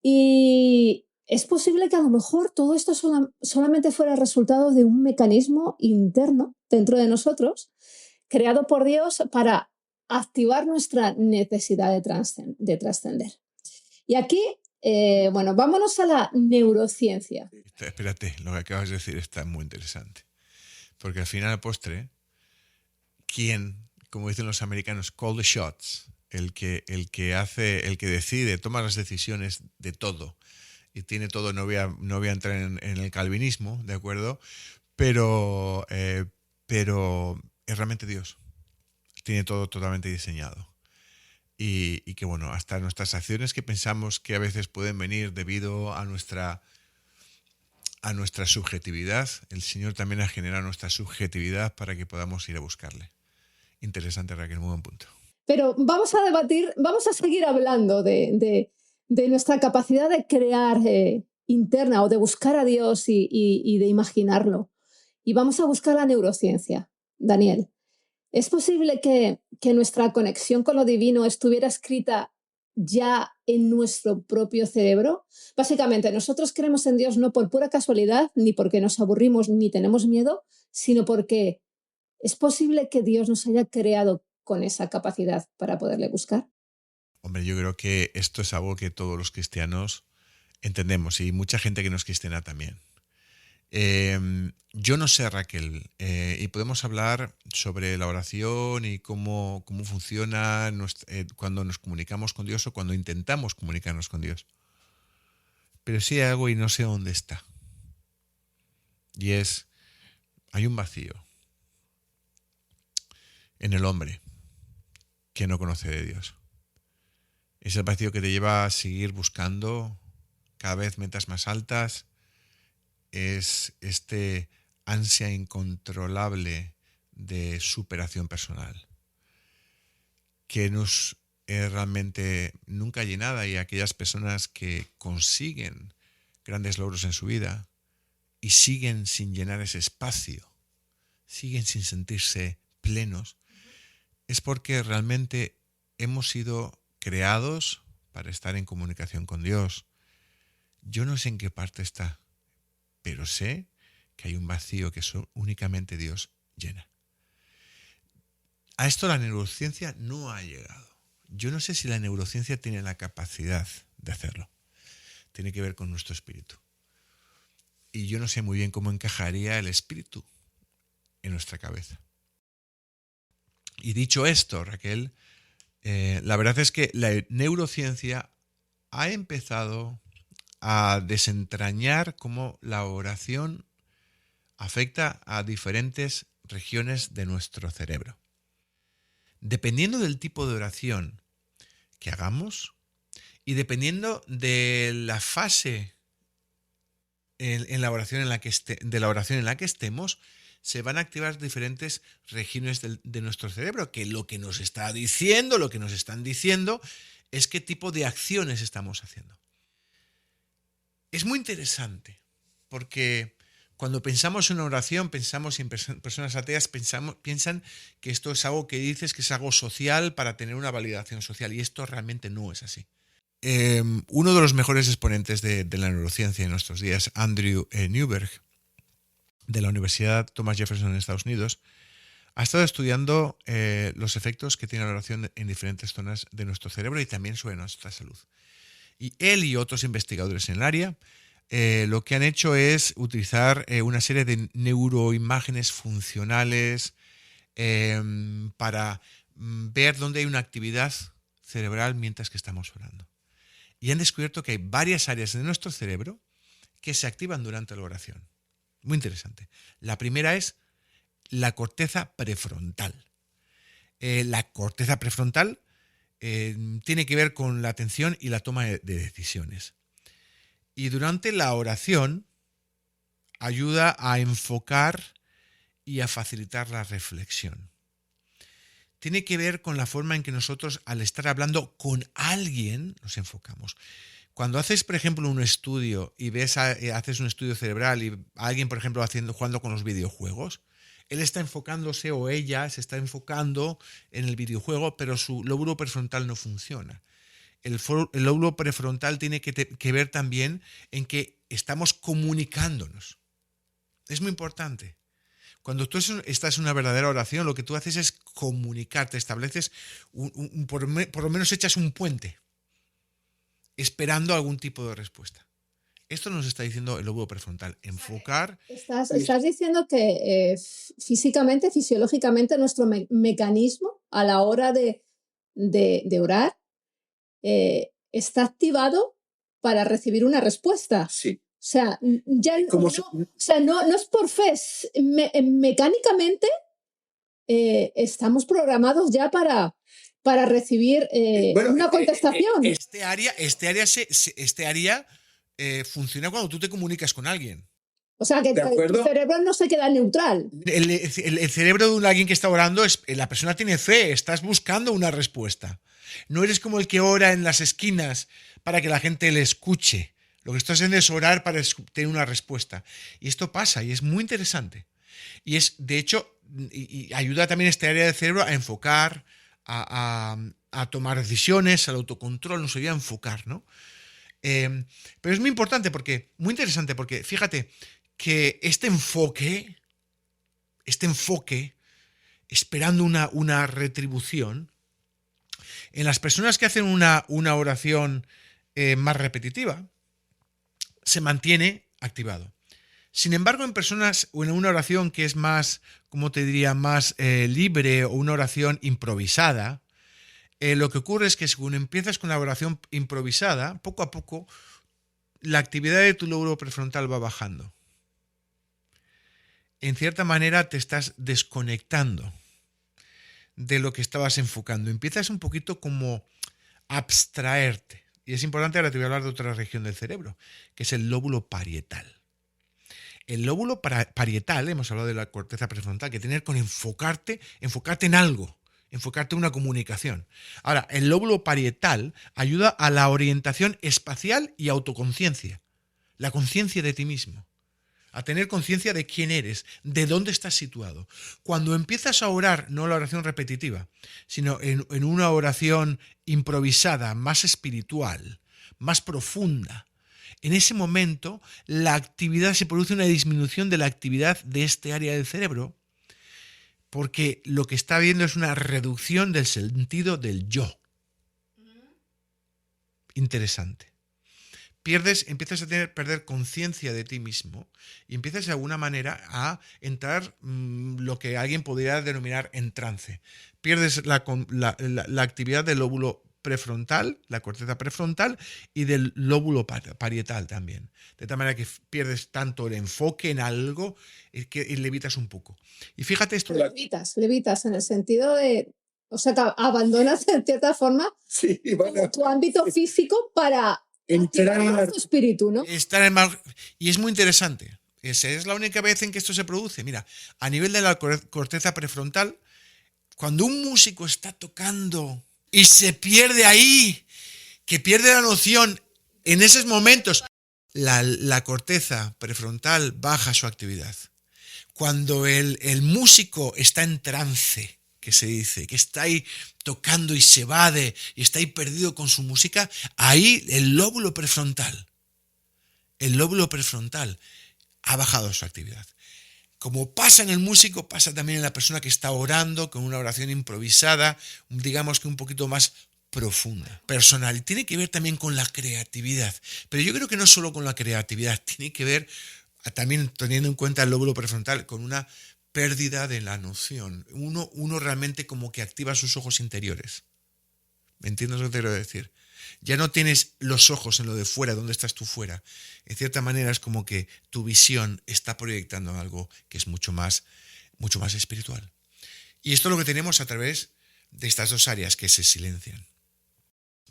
Y es posible que a lo mejor todo esto solamente fuera el resultado de un mecanismo interno dentro de nosotros, creado por Dios para activar nuestra necesidad de trascender. Y aquí, bueno, vámonos a la neurociencia. Espérate, lo que acabas de decir está muy interesante. Porque al final, al postre, ¿quién, como dicen los americanos, call the shots? El que decide, toma las decisiones de todo y tiene todo. No voy a entrar en el calvinismo, ¿de acuerdo? Pero es realmente Dios. Tiene todo totalmente diseñado. Y que bueno, hasta nuestras acciones que pensamos que a veces pueden venir debido a nuestra subjetividad, el Señor también ha generado nuestra subjetividad para que podamos ir a buscarle. Interesante, Raquel, muy buen punto. Pero vamos a debatir, vamos a seguir hablando de nuestra capacidad de crear interna o de buscar a Dios y de imaginarlo. Y vamos a buscar la neurociencia, Daniel. ¿Es posible que nuestra conexión con lo divino estuviera escrita ya en nuestro propio cerebro? Básicamente, nosotros creemos en Dios no por pura casualidad, ni porque nos aburrimos ni tenemos miedo, sino porque es posible que Dios nos haya creado con esa capacidad para poderle buscar. Hombre, yo creo que esto es algo que todos los cristianos entendemos y mucha gente que no es cristiana también. Yo no sé, Raquel, y podemos hablar sobre la oración y cómo funciona cuando nos comunicamos con Dios o cuando intentamos comunicarnos con Dios. Pero sí hay algo y no sé dónde está. Y hay un vacío en el hombre que no conoce de Dios. Es el vacío que te lleva a seguir buscando cada vez metas más altas. Es este ansia incontrolable de superación personal que nos es realmente nunca llenada, y aquellas personas que consiguen grandes logros en su vida y siguen sin llenar ese espacio, siguen sin sentirse plenos, es porque realmente hemos sido creados para estar en comunicación con Dios. Yo no sé en qué parte está, pero sé que hay un vacío que únicamente Dios llena. A esto la neurociencia no ha llegado. Yo no sé si la neurociencia tiene la capacidad de hacerlo. Tiene que ver con nuestro espíritu. Y yo no sé muy bien cómo encajaría el espíritu en nuestra cabeza. Y dicho esto, Raquel, la verdad es que la neurociencia ha empezado a desentrañar cómo la oración afecta a diferentes regiones de nuestro cerebro. Dependiendo del tipo de oración que hagamos y dependiendo de la fase en la oración en la que estemos, se van a activar diferentes regiones de nuestro cerebro, que lo que nos está diciendo, lo que nos están diciendo, es qué tipo de acciones estamos haciendo. Es muy interesante, porque Cuando pensamos en una oración, pensamos en personas ateas, piensan que esto es algo que dices, que es algo social para tener una validación social, y esto realmente no es así. Uno de los mejores exponentes de la neurociencia en nuestros días, Andrew Newberg, de la Universidad Thomas Jefferson en Estados Unidos, ha estado estudiando los efectos que tiene la oración en diferentes zonas de nuestro cerebro y también sobre nuestra salud. Y él y otros investigadores en el área lo que han hecho es utilizar una serie de neuroimágenes funcionales para ver dónde hay una actividad cerebral mientras que estamos orando. Y han descubierto que hay varias áreas de nuestro cerebro que se activan durante la oración. Muy interesante. La primera es la corteza prefrontal. La corteza prefrontal tiene que ver con la atención y la toma de decisiones. Y durante la oración ayuda a enfocar y a facilitar la reflexión. Tiene que ver con la forma en que nosotros, al estar hablando con alguien, nos enfocamos. Cuando haces, por ejemplo, un estudio y haces un estudio cerebral y alguien, por ejemplo, jugando con los videojuegos, él está enfocándose o ella se está enfocando en el videojuego, pero su lóbulo prefrontal no funciona. El lóbulo prefrontal tiene que ver también en que estamos comunicándonos. Es muy importante. Cuando tú estás en una verdadera oración, lo que tú haces es comunicarte, estableces, por lo menos echas un puente, esperando algún tipo de respuesta. Esto nos está diciendo el lóbulo prefrontal, enfocar. Estás diciendo que físicamente, fisiológicamente, nuestro mecanismo a la hora de orar está activado para recibir una respuesta. Sí. O sea, no es por fe, mecánicamente estamos programados ya para recibir una contestación. Este área funciona cuando tú te comunicas con alguien. O sea, que tu cerebro no se queda neutral. El cerebro de alguien que está orando, la persona tiene fe, estás buscando una respuesta. No eres como el que ora en las esquinas para que la gente le escuche. Lo que estás haciendo es orar para tener una respuesta. Y esto pasa y es muy interesante. Y es, de hecho, y ayuda también este área del cerebro a enfocar, a tomar decisiones, al autocontrol, nos ayuda a enfocar, ¿no? Pero es muy importante muy interesante porque fíjate que este enfoque, esperando una retribución, en las personas que hacen una oración más repetitiva, se mantiene activado. Sin embargo, en personas o en una oración que es más, ¿cómo te diría?, más libre o una oración improvisada, lo que ocurre es que según empiezas con la oración improvisada, poco a poco la actividad de tu lóbulo prefrontal va bajando. En cierta manera te estás desconectando de lo que estabas enfocando. Empiezas un poquito como a abstraerte. Y es importante, ahora te voy a hablar de otra región del cerebro, que es el lóbulo parietal. El lóbulo parietal, hemos hablado de la corteza prefrontal, que tiene que ver con enfocarte en algo, enfocarte en una comunicación. Ahora, el lóbulo parietal ayuda a la orientación espacial y autoconciencia, la conciencia de ti mismo, a tener conciencia de quién eres, de dónde estás situado. Cuando empiezas a orar, no la oración repetitiva, sino en una oración improvisada, más espiritual, más profunda, en ese momento se produce una disminución de la actividad de este área del cerebro, porque lo que está viendo es una reducción del sentido del yo. Interesante. Empiezas a perder conciencia de ti mismo y empiezas de alguna manera a entrar lo que alguien podría denominar en trance. Pierdes la actividad del lóbulo prefrontal, la corteza prefrontal, y del lóbulo parietal también. De tal manera que pierdes tanto el enfoque en algo que levitas un poco. Y fíjate esto. Levitas en el sentido de, o sea, que abandonas en cierta forma tu ámbito físico para entrar en tu espíritu, ¿no? Y es muy interesante. Esa es la única vez en que esto se produce. Mira, a nivel de la corteza prefrontal, cuando un músico está tocando y se pierde ahí, que pierde la noción en esos momentos, la corteza prefrontal baja su actividad. Cuando el músico está en trance, que se dice, que está ahí tocando y se evade y está ahí perdido con su música, ahí el lóbulo prefrontal ha bajado su actividad. Como pasa en el músico, pasa también en la persona que está orando con una oración improvisada, digamos que un poquito más profunda, personal. Y tiene que ver también con la creatividad. Pero yo creo que no solo con la creatividad, tiene que ver también teniendo en cuenta el lóbulo prefrontal con una pérdida de la noción. Uno realmente como que activa sus ojos interiores. ¿Me entiendes lo que te quiero decir? Ya no tienes los ojos en lo de fuera, ¿dónde estás tú fuera? En cierta manera es como que tu visión está proyectando algo que es mucho más espiritual. Y esto es lo que tenemos a través de estas dos áreas que se silencian.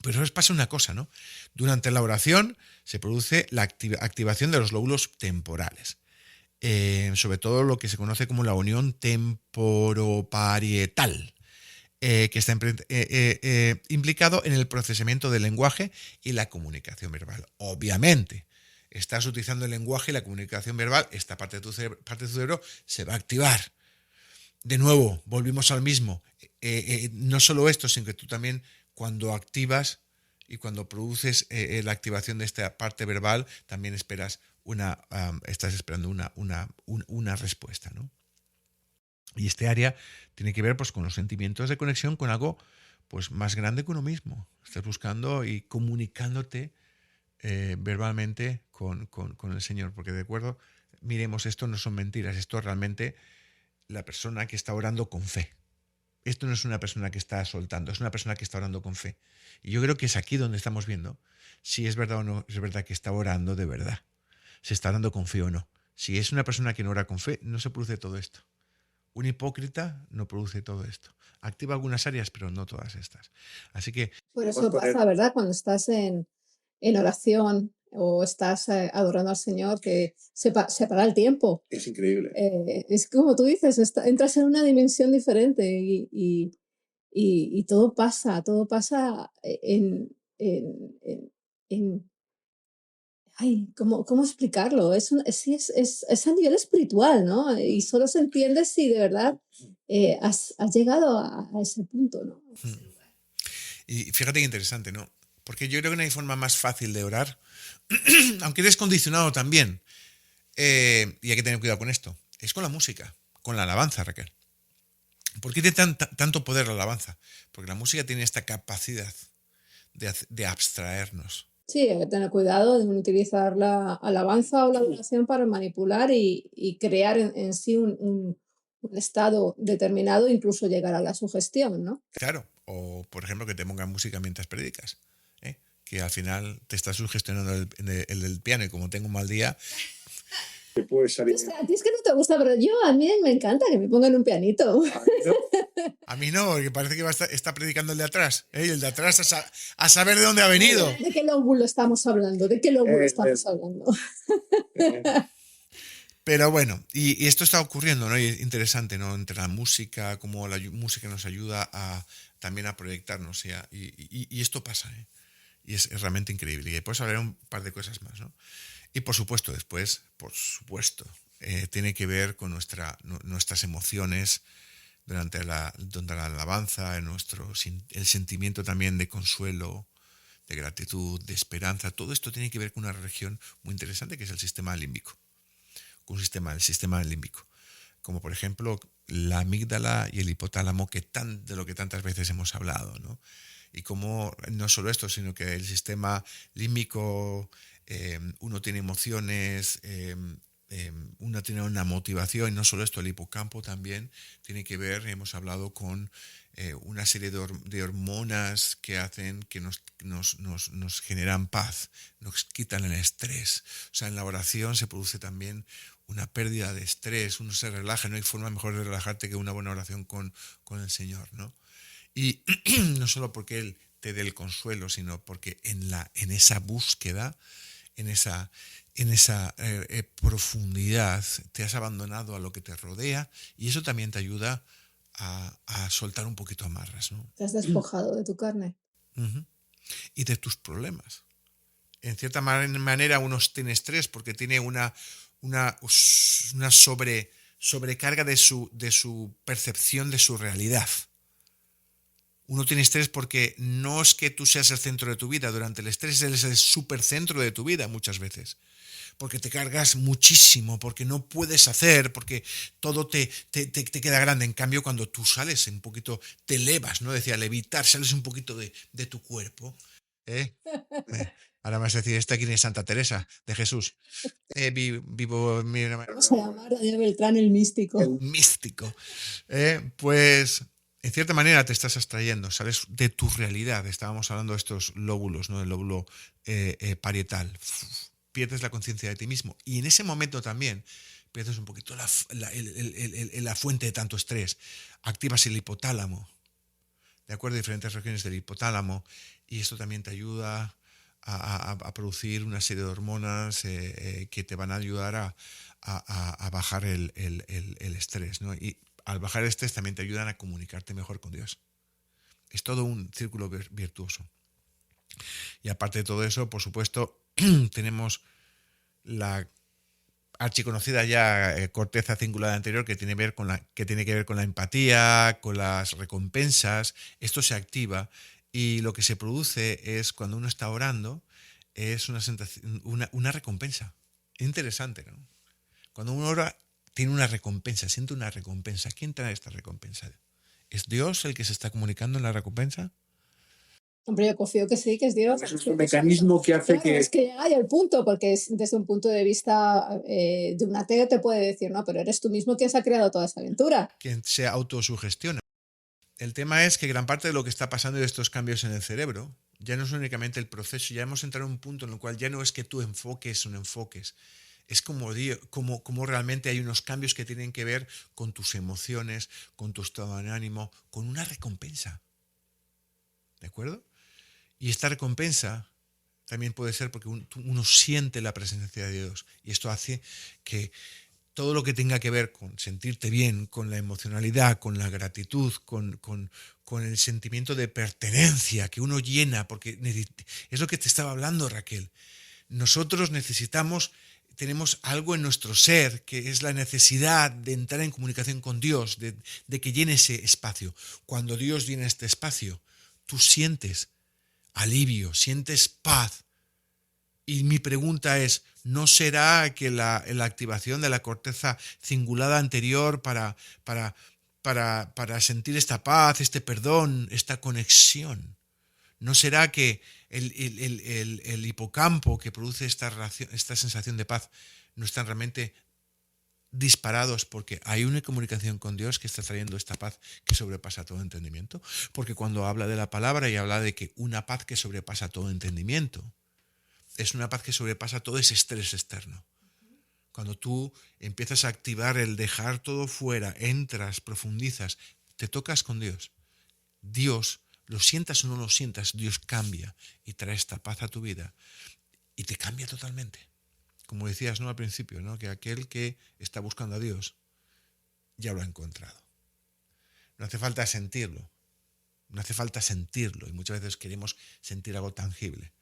Pero os pasa una cosa, ¿no? Durante la oración se produce la activación de los lóbulos temporales. Sobre todo lo que se conoce como la unión temporoparietal. Que está implicado en el procesamiento del lenguaje y la comunicación verbal. Obviamente, estás utilizando el lenguaje y la comunicación verbal, esta parte de tu cerebro se va a activar. De nuevo, volvimos al mismo. No solo esto, sino que tú también cuando activas y cuando produces la activación de esta parte verbal, también estás esperando una respuesta, ¿no? Y este área tiene que ver pues, con los sentimientos de conexión con algo pues, más grande que uno mismo. Estás buscando y comunicándote verbalmente con el Señor. Porque de acuerdo, miremos, esto no son mentiras, esto es realmente la persona que está orando con fe. Esto no es una persona que está soltando, es una persona que está orando con fe. Y yo creo que es aquí donde estamos viendo si es verdad o no es verdad que está orando de verdad. Si está orando con fe o no. Si es una persona que no ora con fe, no se produce todo esto. Un hipócrita no produce todo esto. Activa algunas áreas, pero no todas estas. Así que... Por eso pasa, ¿verdad? Cuando estás en oración o estás adorando al Señor, que se para el tiempo. Es increíble. Es como tú dices, entras en una dimensión diferente y todo pasa en ay, ¿cómo explicarlo? Sí, es a nivel espiritual, ¿no? Y solo se entiende si de verdad has llegado a ese punto, ¿no? Y fíjate qué interesante, ¿no? Porque yo creo que no hay forma más fácil de orar, aunque eres condicionado también, y hay que tener cuidado con esto, es con la música, con la alabanza, Raquel. ¿Por qué tiene tanto poder la alabanza? Porque la música tiene esta capacidad de abstraernos. Sí, hay que tener cuidado de no utilizar la alabanza o la adoración para manipular y crear en sí un estado determinado, incluso llegar a la sugestión, ¿no? Claro, o por ejemplo que te pongan música mientras predicas, ¿eh? Que al final te está sugestionando el del piano y como tengo un mal día... Puede salir. A ti es que no te gusta, pero a mí me encanta que me pongan un pianito. A mí no, porque parece que está predicando el de atrás, ¿eh? Y el de atrás a saber de dónde ha venido. ¿De qué lóbulo estamos hablando? ¿De qué lóbulo estamos hablando? Pero bueno, y esto está ocurriendo, ¿no? Y es interesante, ¿no? Entre la música, cómo la música nos ayuda también a proyectarnos. Y esto pasa, ¿eh? Y es realmente increíble. Y después hablaré un par de cosas más, ¿no? Y por supuesto, después, tiene que ver con nuestras emociones durante la alabanza, el sentimiento también de consuelo, de gratitud, de esperanza. Todo esto tiene que ver con una región muy interesante que es el sistema límbico. El sistema límbico. Como por ejemplo la amígdala y el hipotálamo, de lo que tantas veces hemos hablado, ¿no? Y como no solo esto, sino que el sistema límbico, uno tiene emociones, uno tiene una motivación, y no solo esto, el hipocampo también tiene que ver, hemos hablado con una serie de hormonas que hacen que nos generan paz, nos quitan el estrés. O sea, en la oración se produce también una pérdida de estrés, uno se relaja, no hay forma mejor de relajarte que una buena oración con el Señor, ¿no? Y no solo porque Él te dé el consuelo, sino porque en esa búsqueda, en esa profundidad, te has abandonado a lo que te rodea y eso también te ayuda a soltar un poquito amarras, ¿no? Te has despojado de tu carne. Uh-huh. Y de tus problemas. en cierta manera uno tiene estrés porque tiene una sobrecarga de su percepción de su realidad. Uno tiene estrés porque no es que tú seas el centro de tu vida. Durante el estrés eres el supercentro de tu vida muchas veces. Porque te cargas muchísimo, porque no puedes hacer, porque todo te queda grande. En cambio, cuando tú sales un poquito, te elevas, ¿no? Decía, levitar, sales un poquito de tu cuerpo. Ahora me vas a decir, ¿esta quién es Santa Teresa de Jesús? Vivo... Vamos a llamar a Daniel Beltrán el místico. El místico. Pues... En cierta manera te estás abstrayendo, sales de tu realidad. Estábamos hablando de estos lóbulos, ¿no? El lóbulo parietal. Pierdes la conciencia de ti mismo. Y en ese momento también pierdes un poquito la fuente de tanto estrés. Activas el hipotálamo. ¿De acuerdo? Diferentes regiones del hipotálamo. Y esto también te ayuda a producir una serie de hormonas que te van a ayudar a bajar el estrés, ¿no? Y al bajar el estrés también te ayudan a comunicarte mejor con Dios. Es todo un círculo virtuoso. Y aparte de todo eso, por supuesto, tenemos la archiconocida ya corteza cingulada anterior que tiene que ver con la empatía, con las recompensas. Esto se activa y lo que se produce es cuando uno está orando es una recompensa. Interesante, ¿no? Cuando uno ora tiene una recompensa, siente una recompensa. ¿Quién trae esta recompensa? ¿Es Dios el que se está comunicando en la recompensa? Hombre, yo confío que sí, que es Dios. Eso es un mecanismo que hace claro, es que llega ahí el punto, porque desde un punto de vista de un ateo te puede decir, no, pero eres tú mismo quien se ha creado toda esa aventura. Quien se autosugestiona. El tema es que gran parte de lo que está pasando de estos cambios en el cerebro ya no es únicamente el proceso, ya hemos entrado en un punto en el cual ya no es que tú enfoques o no enfoques. Es como realmente hay unos cambios que tienen que ver con tus emociones, con tu estado de ánimo, con una recompensa. ¿De acuerdo? Y esta recompensa también puede ser porque uno siente la presencia de Dios. Y esto hace que todo lo que tenga que ver con sentirte bien, con la emocionalidad, con la gratitud, con el sentimiento de pertenencia que uno llena, porque es lo que te estaba hablando, Raquel. Nosotros tenemos algo en nuestro ser, que es la necesidad de entrar en comunicación con Dios, de que llene ese espacio. Cuando Dios llena este espacio, tú sientes alivio, sientes paz. Y mi pregunta es, ¿no será que la activación de la corteza cingulada anterior para sentir esta paz, este perdón, esta conexión, ¿no será que el hipocampo que produce esta sensación de paz no están realmente disparados porque hay una comunicación con Dios que está trayendo esta paz que sobrepasa todo entendimiento? Porque cuando habla de la palabra y habla de que una paz que sobrepasa todo entendimiento, es una paz que sobrepasa todo ese estrés externo. Cuando tú empiezas a activar el dejar todo fuera, entras, profundizas, te tocas con Dios. Dios, lo sientas o no lo sientas, Dios cambia y trae esta paz a tu vida y te cambia totalmente. Como decías, ¿no?, al principio, ¿no?, que aquel que está buscando a Dios ya lo ha encontrado. No hace falta sentirlo. No hace falta sentirlo. Y muchas veces queremos sentir algo tangible.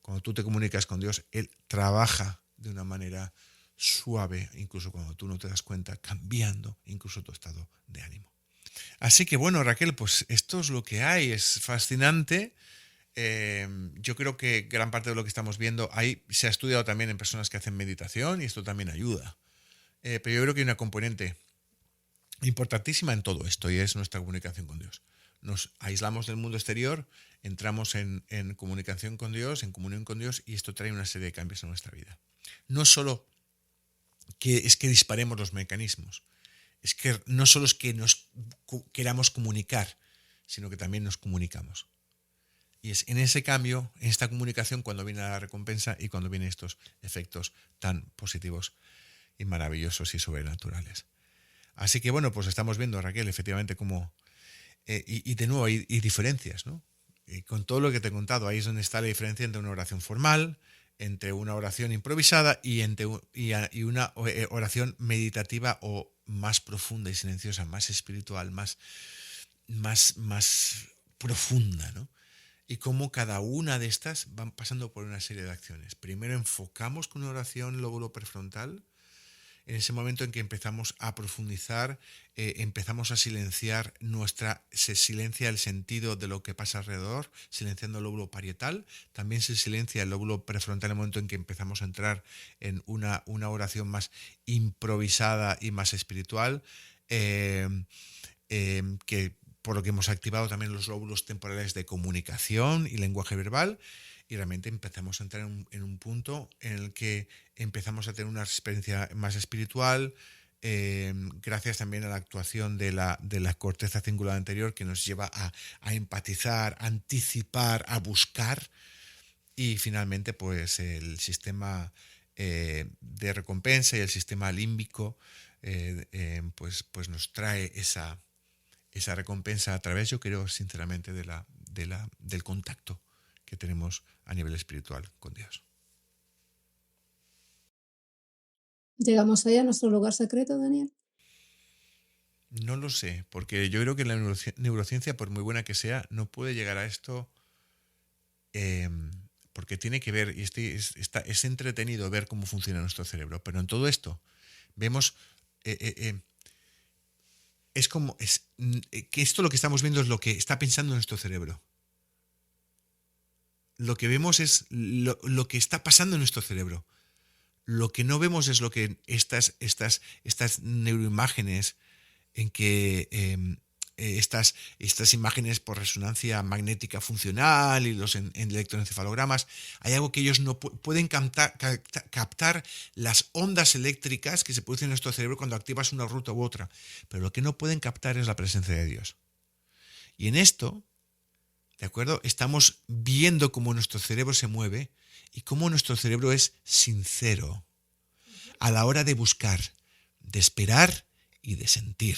Cuando tú te comunicas con Dios, Él trabaja de una manera suave, incluso cuando tú no te das cuenta, cambiando incluso tu estado de ánimo. Así que bueno, Raquel, pues esto es lo que hay, es fascinante. Yo creo que gran parte de lo que estamos viendo ahí se ha estudiado también en personas que hacen meditación y esto también ayuda. Pero yo creo que hay una componente importantísima en todo esto y es nuestra comunicación con Dios. Nos aislamos del mundo exterior, entramos en comunicación con Dios, en comunión con Dios, y esto trae una serie de cambios en nuestra vida. No solo que es que disparemos los mecanismos, es que no solo es que nos queramos comunicar, sino que también nos comunicamos. Y es en ese cambio, en esta comunicación, cuando viene la recompensa y cuando vienen estos efectos tan positivos y maravillosos y sobrenaturales. Así que bueno, pues estamos viendo, Raquel, efectivamente cómo... y de nuevo hay diferencias, ¿no? Con todo lo que te he contado, ahí es donde está la diferencia entre una oración formal, entre una oración improvisada y una oración meditativa o más profunda y silenciosa, más espiritual, más profunda, ¿no? y cómo cada una de estas van pasando por una serie de acciones. Primero enfocamos con una oración el lóbulo prefrontal. En ese momento en que empezamos a profundizar, empezamos a silenciar se silencia el sentido de lo que pasa alrededor, silenciando el lóbulo parietal. También se silencia el lóbulo prefrontal en el momento en que empezamos a entrar en una oración más improvisada y más espiritual, que por lo que hemos activado también los lóbulos temporales de comunicación y lenguaje verbal. Y realmente empezamos a entrar en un punto en el que empezamos a tener una experiencia más espiritual, gracias también a la actuación de la corteza cingulada anterior, que nos lleva a empatizar, a anticipar, a buscar. Y finalmente, pues el sistema de recompensa y el sistema límbico pues nos trae esa recompensa a través, yo creo sinceramente, del contacto que tenemos a nivel espiritual con Dios. ¿Llegamos ahí a nuestro lugar secreto, Daniel? No lo sé, porque yo creo que la neurociencia, por muy buena que sea, no puede llegar a esto, porque tiene que ver, y es entretenido ver cómo funciona nuestro cerebro, pero en todo esto vemos, es como, que esto lo que estamos viendo es lo que está pensando nuestro cerebro. Lo que vemos es lo que está pasando en nuestro cerebro. Lo que no vemos es lo que estas neuroimágenes, en que estas imágenes por resonancia magnética funcional y los electroencefalogramas, hay algo que ellos no pueden captar las ondas eléctricas que se producen en nuestro cerebro cuando activas una ruta u otra, pero lo que no pueden captar es la presencia de Dios. Y en esto, ¿de acuerdo? Estamos viendo cómo nuestro cerebro se mueve y cómo nuestro cerebro es sincero a la hora de buscar, de esperar y de sentir.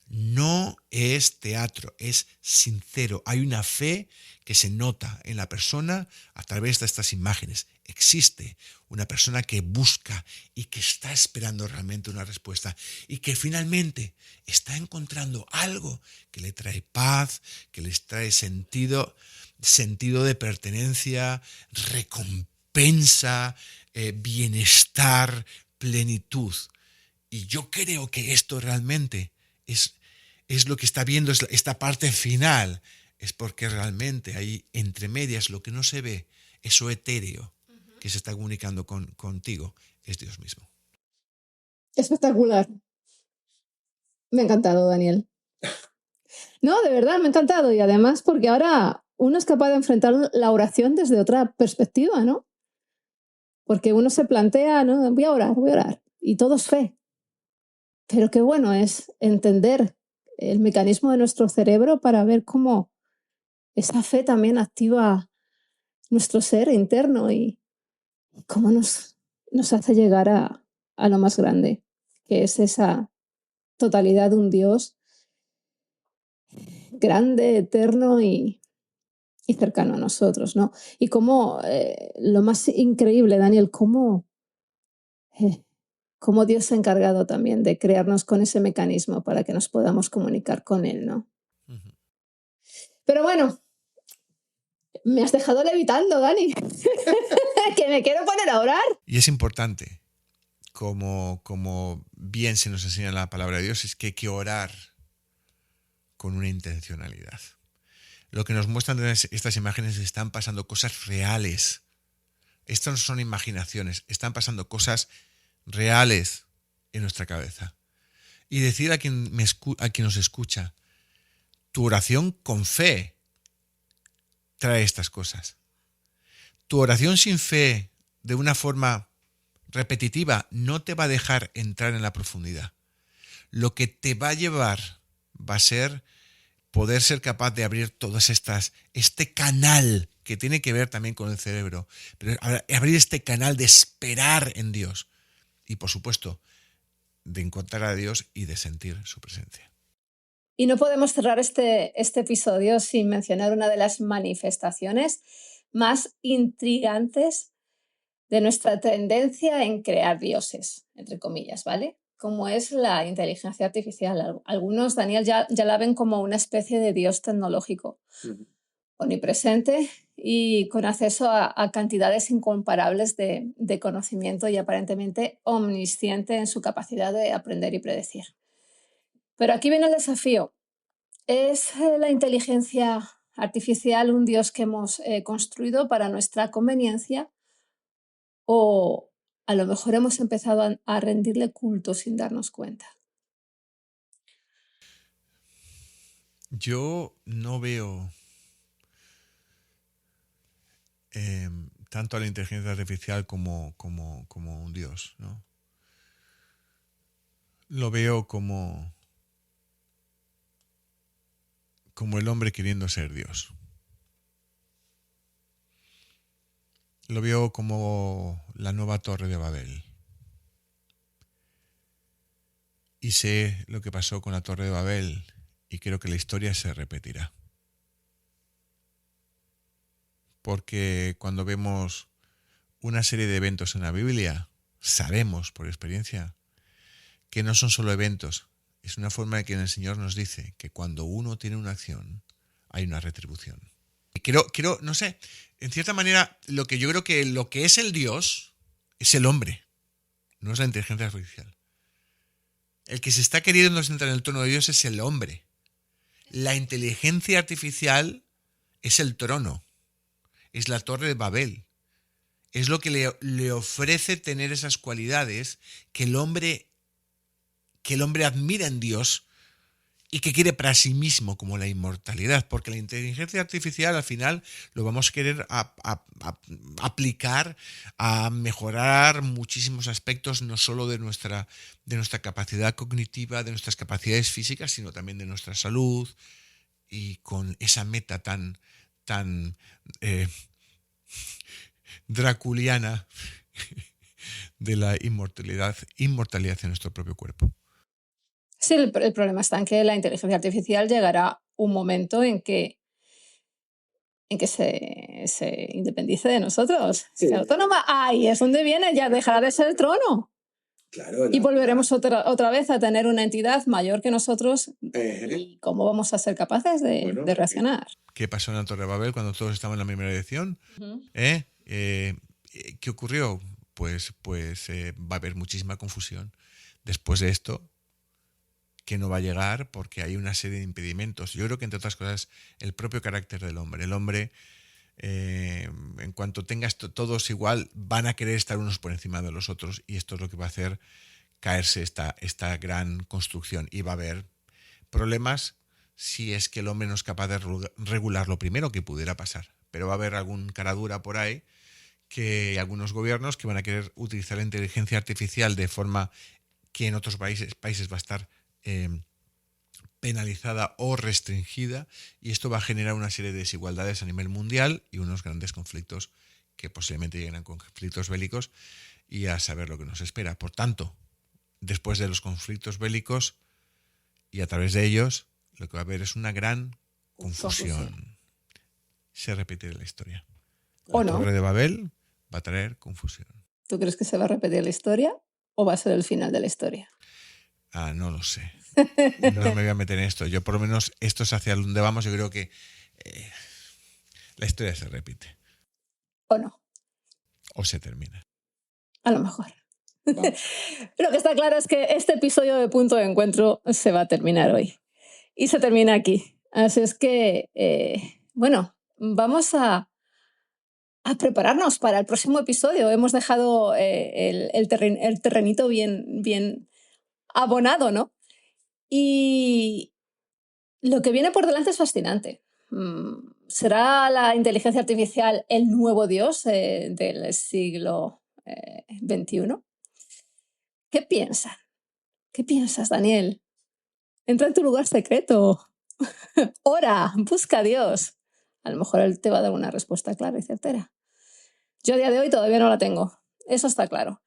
No es teatro, es sincero. Hay una fe que se nota en la persona a través de estas imágenes. Existe una persona que busca y que está esperando realmente una respuesta y que finalmente está encontrando algo que le trae paz, que les trae sentido de pertenencia, recompensa, bienestar, plenitud. Y yo creo que esto realmente es lo que está viendo, es esta parte final, es porque realmente ahí entre medias lo que no se ve, eso etéreo que se está comunicando contigo, es Dios mismo. Espectacular. Me ha encantado, Daniel. No, de verdad, me ha encantado. Y además porque ahora uno es capaz de enfrentar la oración desde otra perspectiva, ¿no? Porque uno se plantea, ¿no? Voy a orar. Y todo es fe. Pero qué bueno es entender el mecanismo de nuestro cerebro para ver cómo esa fe también activa nuestro ser interno y cómo nos hace llegar a lo más grande, que es esa totalidad de un Dios grande, eterno y cercano a nosotros, ¿no? Y cómo, lo más increíble, Daniel, cómo Dios se ha encargado también de crearnos con ese mecanismo para que nos podamos comunicar con Él, ¿no? Uh-huh. Pero bueno, me has dejado levitando, Dani, que me quiero poner a orar. Y es importante, como bien se nos enseña la palabra de Dios, es que hay que orar con una intencionalidad. Lo que nos muestran estas imágenes, están pasando cosas reales. Estas no son imaginaciones, están pasando cosas reales en nuestra cabeza. Y decir a quien nos escucha, tu oración con fe trae estas cosas. Tu oración sin fe, de una forma repetitiva, no te va a dejar entrar en la profundidad. Lo que te va a llevar va a ser poder ser capaz de abrir todas este canal que tiene que ver también con el cerebro, pero abrir este canal de esperar en Dios y, por supuesto, de encontrar a Dios y de sentir su presencia. Y no podemos cerrar este episodio sin mencionar una de las manifestaciones más intrigantes de nuestra tendencia en crear dioses, entre comillas, ¿vale? Como es la inteligencia artificial. Algunos, Daniel, ya la ven como una especie de dios tecnológico. omnipresente y con acceso a cantidades incomparables de conocimiento y aparentemente omnisciente en su capacidad de aprender y predecir. Pero aquí viene el desafío. ¿Es la inteligencia artificial un Dios que hemos construido para nuestra conveniencia o a lo mejor hemos empezado a rendirle culto sin darnos cuenta? Yo no veo tanto a la inteligencia artificial como un Dios, ¿no? Lo veo como el hombre queriendo ser Dios. Lo veo como la nueva Torre de Babel. Y sé lo que pasó con la Torre de Babel y creo que la historia se repetirá. Porque cuando vemos una serie de eventos en la Biblia, sabemos por experiencia que no son solo eventos. Es una forma en que el Señor nos dice que cuando uno tiene una acción, hay una retribución. Y quiero, no sé, en cierta manera, yo creo que lo que es el Dios es el hombre, no es la inteligencia artificial. El que se está queriendo sentar en el trono de Dios es el hombre. La inteligencia artificial es el trono, es la Torre de Babel. Es lo que le ofrece tener esas cualidades que el hombre admira en Dios y que quiere para sí mismo, como la inmortalidad, porque la inteligencia artificial al final lo vamos a querer aplicar a mejorar muchísimos aspectos, no solo de nuestra capacidad cognitiva, de nuestras capacidades físicas, sino también de nuestra salud, y con esa meta tan draculiana de la inmortalidad en nuestro propio cuerpo. Sí, el problema está en que la inteligencia artificial llegará un momento en que se independice de nosotros. Sí. Si autónoma, ahí es donde viene, ya dejará de ser el trono. Claro, Y volveremos otra vez a tener una entidad mayor que nosotros. ¿Y cómo vamos a ser capaces de reaccionar? ¿Qué pasó en la Torre de Babel cuando todos estaban en la misma dirección? Uh-huh. ¿Qué ocurrió? Pues va a haber muchísima confusión. Después de esto, que no va a llegar porque hay una serie de impedimentos. Yo creo que, entre otras cosas, el propio carácter del hombre. El hombre, en cuanto tengas todos igual, van a querer estar unos por encima de los otros, y esto es lo que va a hacer caerse esta gran construcción. Y va a haber problemas si es que el hombre no es capaz de regular lo primero que pudiera pasar. Pero va a haber algún cara dura por ahí, que algunos gobiernos que van a querer utilizar la inteligencia artificial de forma que en otros países va a estar penalizada o restringida, y esto va a generar una serie de desigualdades a nivel mundial y unos grandes conflictos que posiblemente lleguen a conflictos bélicos, y a saber lo que nos espera. Por tanto, después de los conflictos bélicos y a través de ellos, lo que va a haber es una gran confusión. Se repite la historia. La Torre de Babel va a traer confusión. ¿Tú crees que se va a repetir la historia o va a ser el final de la historia? No lo sé. No me voy a meter en esto. Yo, por lo menos, esto es hacia donde vamos. Yo creo que la historia se repite. ¿O no? O se termina. A lo mejor. No. Lo que está claro es que este episodio de Punto de Encuentro se va a terminar hoy. Y se termina aquí. Así es que, bueno, vamos a prepararnos para el próximo episodio. Hemos dejado el terrenito bien abonado, ¿no? Y lo que viene por delante es fascinante. ¿Será la inteligencia artificial el nuevo Dios del siglo XXI? ¿Qué piensas? ¿Qué piensas, Daniel? Entra en tu lugar secreto. Ora, busca a Dios. A lo mejor Él te va a dar una respuesta clara y certera. Yo a día de hoy todavía no la tengo. Eso está claro.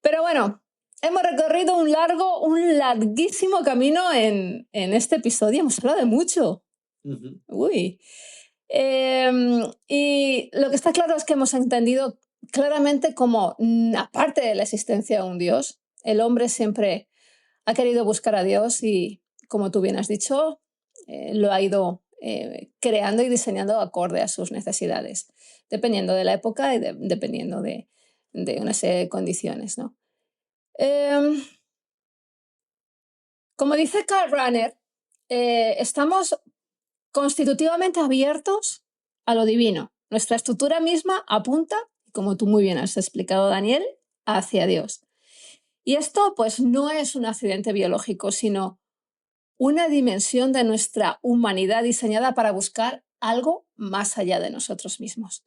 Pero bueno, hemos recorrido un larguísimo camino en este episodio. Hemos hablado de mucho. Uh-huh. Uy. Y lo que está claro es que hemos entendido claramente cómo, aparte de la existencia de un Dios, el hombre siempre ha querido buscar a Dios y, como tú bien has dicho, lo ha ido creando y diseñando acorde a sus necesidades, dependiendo de la época y dependiendo de una serie de condiciones, ¿no? Como dice Karl Rahner, estamos constitutivamente abiertos a lo divino. Nuestra estructura misma apunta, como tú muy bien has explicado, Daniel, hacia Dios. Y esto pues no es un accidente biológico, sino una dimensión de nuestra humanidad diseñada para buscar algo más allá de nosotros mismos.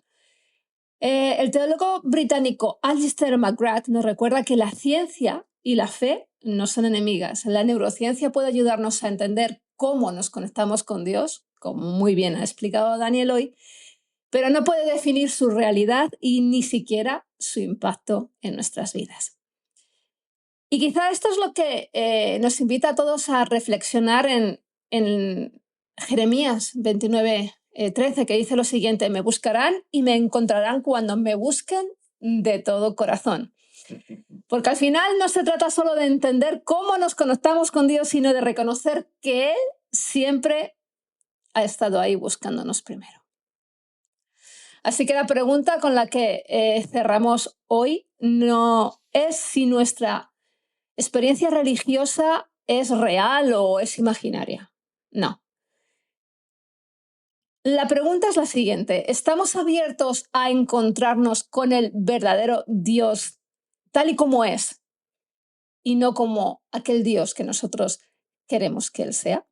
El teólogo británico Alistair McGrath nos recuerda que la ciencia y la fe no son enemigas. La neurociencia puede ayudarnos a entender cómo nos conectamos con Dios, como muy bien ha explicado Daniel hoy, pero no puede definir su realidad y ni siquiera su impacto en nuestras vidas. Y quizá esto es lo que nos invita a todos a reflexionar en Jeremías 29:13, que dice lo siguiente: me buscarán y me encontrarán cuando me busquen de todo corazón. Porque al final no se trata solo de entender cómo nos conectamos con Dios, sino de reconocer que Él siempre ha estado ahí buscándonos primero. Así que la pregunta con la que cerramos hoy no es si nuestra experiencia religiosa es real o es imaginaria. No. La pregunta es la siguiente: ¿estamos abiertos a encontrarnos con el verdadero Dios tal y como es y no como aquel Dios que nosotros queremos que Él sea?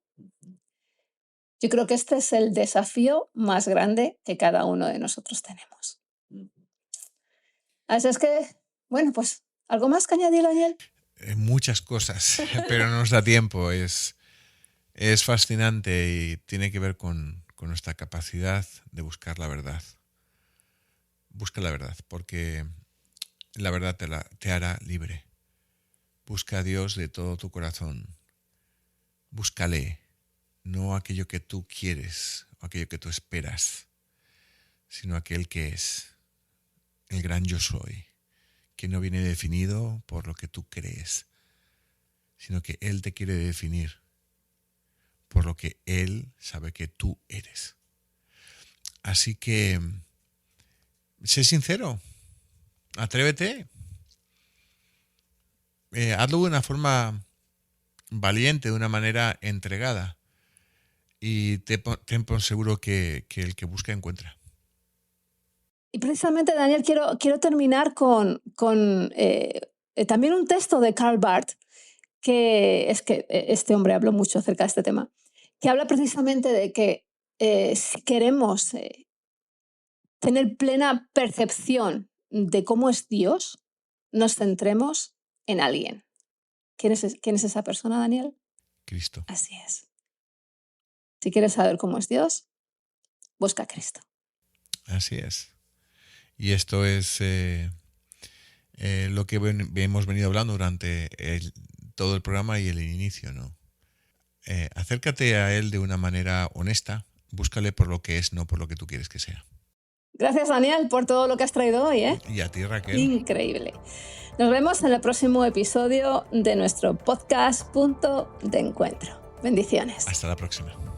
Yo creo que este es el desafío más grande que cada uno de nosotros tenemos. Así es que, bueno, pues, ¿algo más que añadir, Daniel? Muchas cosas, pero no nos da tiempo. Es fascinante y tiene que ver con nuestra capacidad de buscar la verdad. Busca la verdad, porque la verdad te hará libre. Busca a Dios de todo tu corazón. Búscale, no aquello que tú quieres o aquello que tú esperas, sino aquel que es el gran yo soy, que no viene definido por lo que tú crees, sino que Él te quiere definir por lo que Él sabe que tú eres. Así que, sé sincero, atrévete, hazlo de una forma valiente, de una manera entregada, y ten por seguro que el que busca encuentra. Y precisamente, Daniel, quiero terminar con también un texto de Karl Barth, que es que este hombre habló mucho acerca de este tema, que habla precisamente de que si queremos tener plena percepción de cómo es Dios, nos centremos en alguien. ¿Quién es esa persona, Daniel? Cristo. Así es. Si quieres saber cómo es Dios, busca a Cristo. Así es. Y esto es lo que hemos venido hablando durante todo el programa y el inicio, ¿no? Acércate a Él de una manera honesta, búscale por lo que es, no por lo que tú quieres que sea. Gracias, Daniel, por todo lo que has traído hoy, ¿eh? Y a ti, Raquel. Increíble. Nos vemos en el próximo episodio de nuestro podcast Punto de Encuentro. Bendiciones. Hasta la próxima.